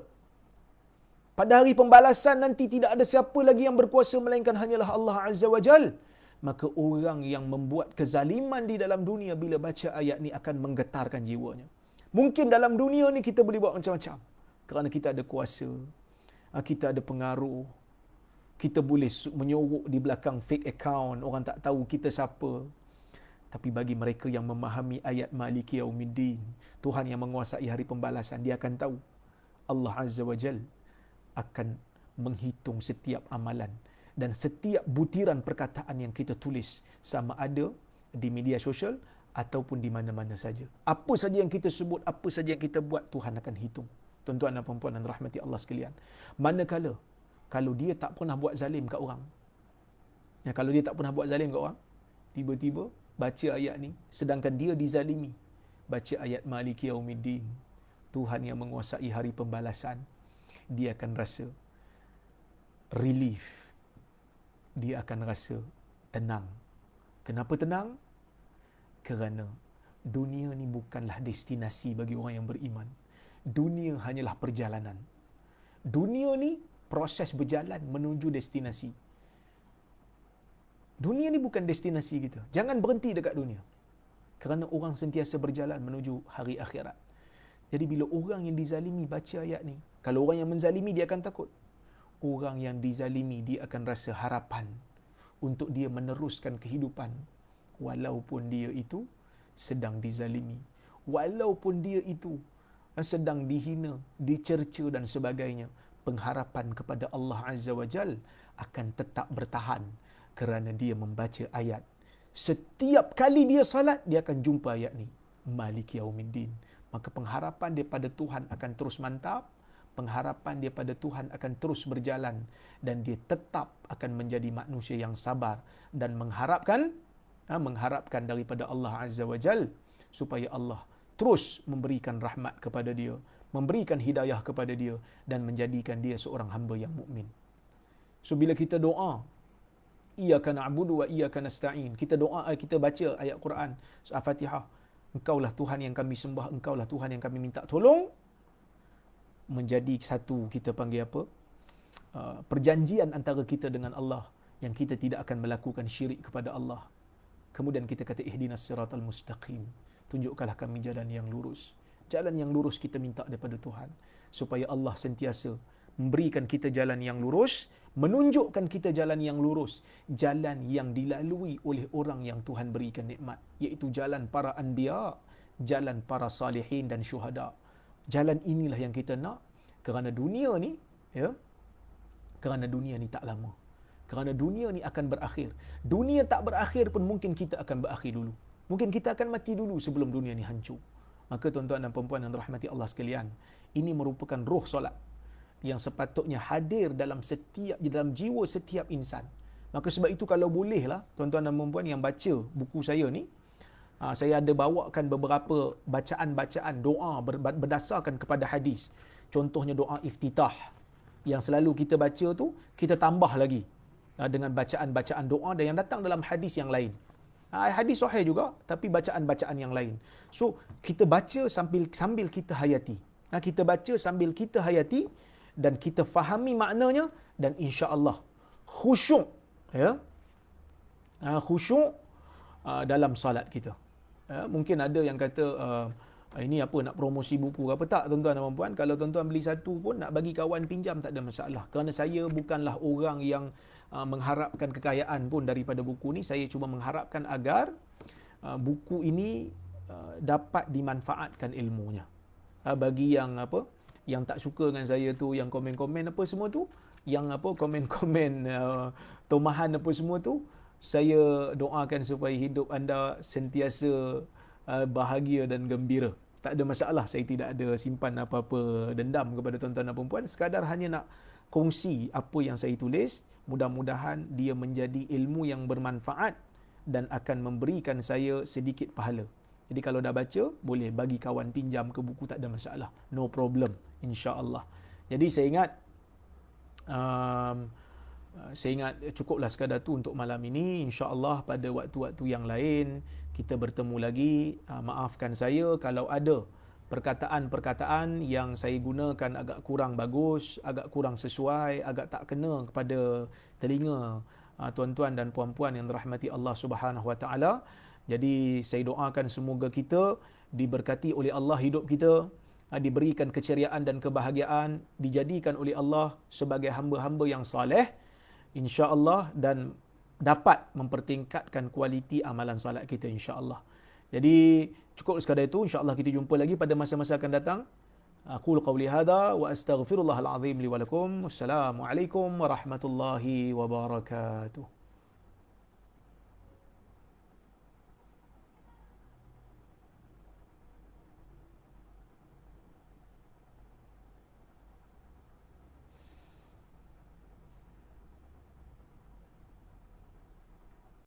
Pada hari pembalasan nanti tidak ada siapa lagi yang berkuasa melainkan hanyalah Allah Azza wa Jal. Maka orang yang membuat kezaliman di dalam dunia bila baca ayat ni akan menggetarkan jiwanya. Mungkin dalam dunia ni kita boleh buat macam-macam. Kerana kita ada kuasa, kita ada pengaruh, kita boleh menyorok di belakang fake account, orang tak tahu kita siapa. Tapi bagi mereka yang memahami ayat Maliki yaumiddin, Tuhan yang menguasai hari pembalasan, dia akan tahu Allah Azza wa Jal akan menghitung setiap amalan dan setiap butiran perkataan yang kita tulis, sama ada di media sosial ataupun di mana-mana saja. Apa saja yang kita sebut, apa saja yang kita buat, Tuhan akan hitung. Tuan-tuan dan puan-puan yang rahmati Allah sekalian. Manakala kalau dia tak pernah buat zalim kat orang, kalau dia tak pernah buat zalim kat orang, tiba-tiba baca ayat ni, sedangkan dia dizalimi, baca ayat Maliki yaumiddin, Tuhan yang menguasai hari pembalasan, dia akan rasa relief, dia akan rasa tenang. Kenapa tenang? Kerana dunia ni bukanlah destinasi bagi orang yang beriman. Dunia hanyalah perjalanan. Dunia ni proses berjalan menuju destinasi. Dunia ni bukan destinasi kita. Jangan berhenti dekat dunia. Kerana orang sentiasa berjalan menuju hari akhirat. Jadi bila orang yang dizalimi baca ayat ni, kalau orang yang menzalimi dia akan takut. Orang yang dizalimi dia akan rasa harapan untuk dia meneruskan kehidupan walaupun dia itu sedang dizalimi. Walaupun dia itu sedang dihina, dicerca dan sebagainya. Pengharapan kepada Allah Azza wa Jal akan tetap bertahan kerana dia membaca ayat Setiap kali dia salat, dia akan jumpa ayat ni. Maliki yaumiddin. Maka pengharapan dia pada Tuhan akan terus mantap, pengharapan dia pada Tuhan akan terus berjalan, dan dia tetap akan menjadi manusia yang sabar dan mengharapkan daripada Allah Azza wa Jal supaya Allah terus memberikan rahmat kepada dia, memberikan hidayah kepada dia, dan menjadikan dia seorang hamba yang mukmin. So bila kita doa, iyyaka na'budu wa iyyaka nasta'in, kita doa, kita baca ayat Quran, Al-Fatihah, Engkaulah Tuhan yang kami sembah, Engkaulah Tuhan yang kami minta tolong, menjadi satu, kita panggil apa? Perjanjian antara kita dengan Allah, yang kita tidak akan melakukan syirik kepada Allah. Kemudian kita kata ihdinas siratal mustaqim, tunjukkanlah kami jalan yang lurus. Jalan yang lurus kita minta daripada Tuhan, supaya Allah sentiasa memberikan kita jalan yang lurus, menunjukkan kita jalan yang lurus, jalan yang dilalui oleh orang yang Tuhan berikan nikmat, iaitu jalan para anbiya, jalan para salihin dan syuhada. Jalan inilah yang kita nak, kerana dunia ni, kerana dunia ni tak lama. Kerana dunia ni akan berakhir. Dunia tak berakhir pun mungkin kita akan berakhir dulu. Mungkin kita akan mati dulu sebelum dunia ni hancur. Maka tuan-tuan dan puan-puan yang dirahmati Allah sekalian, ini merupakan roh solat yang sepatutnya hadir dalam jiwa setiap insan. Maka sebab itu kalau bolehlah tuan-tuan dan puan-puan yang baca buku saya ni, saya ada bawakan beberapa bacaan-bacaan doa berdasarkan kepada hadis. Contohnya doa iftitah yang selalu kita baca tu, kita tambah lagi dengan bacaan-bacaan doa yang datang dalam hadis yang lain. Hadis sahih juga, tapi bacaan-bacaan yang lain. So kita baca sambil kita hayati. Kita baca sambil kita hayati, dan kita fahami maknanya, dan insya-Allah khusyuk, khusyuk dalam solat kita. Mungkin ada yang kata ini apa, nak promosi buku apa? Tak, tuan-tuan dan puan-puan, kalau tuan-tuan beli satu pun nak bagi kawan pinjam tak ada masalah. Kerana saya bukanlah orang yang mengharapkan kekayaan pun daripada buku ni. Saya cuma mengharapkan agar buku ini dapat dimanfaatkan ilmunya. Bagi yang yang tak suka dengan saya tu, yang komen-komen apa semua tu, yang komen-komen tomahan apa semua tu, saya doakan supaya hidup anda sentiasa bahagia dan gembira. Tak ada masalah, saya tidak ada simpan apa-apa dendam kepada tuan-tuan dan puan-puan. Sekadar hanya nak kongsi apa yang saya tulis. Mudah-mudahan dia menjadi ilmu yang bermanfaat dan akan memberikan saya sedikit pahala. Jadi kalau dah baca, boleh bagi kawan pinjam ke buku, tak ada masalah. No problem, insya-Allah. Jadi saya ingat cukuplah sekadar tu untuk malam ini. InsyaAllah pada waktu-waktu yang lain kita bertemu lagi. Maafkan saya kalau ada perkataan-perkataan yang saya gunakan agak kurang bagus, agak kurang sesuai, agak tak kena kepada telinga tuan-tuan dan puan-puan yang dirahmati Allah Subhanahu Wa Taala. Jadi saya doakan semoga kita diberkati oleh Allah hidup kita, diberikan keceriaan dan kebahagiaan, dijadikan oleh Allah sebagai hamba-hamba yang soleh, insya-Allah, dan dapat mempertingkatkan kualiti amalan solat kita, insya-Allah. Jadi cukup sekadar itu, insya-Allah kita jumpa lagi pada masa-masa akan datang. Aqulu qawli hadha wa astaghfirullahal azim li wa lakum. Wassalamualaikum warahmatullahi wabarakatuh.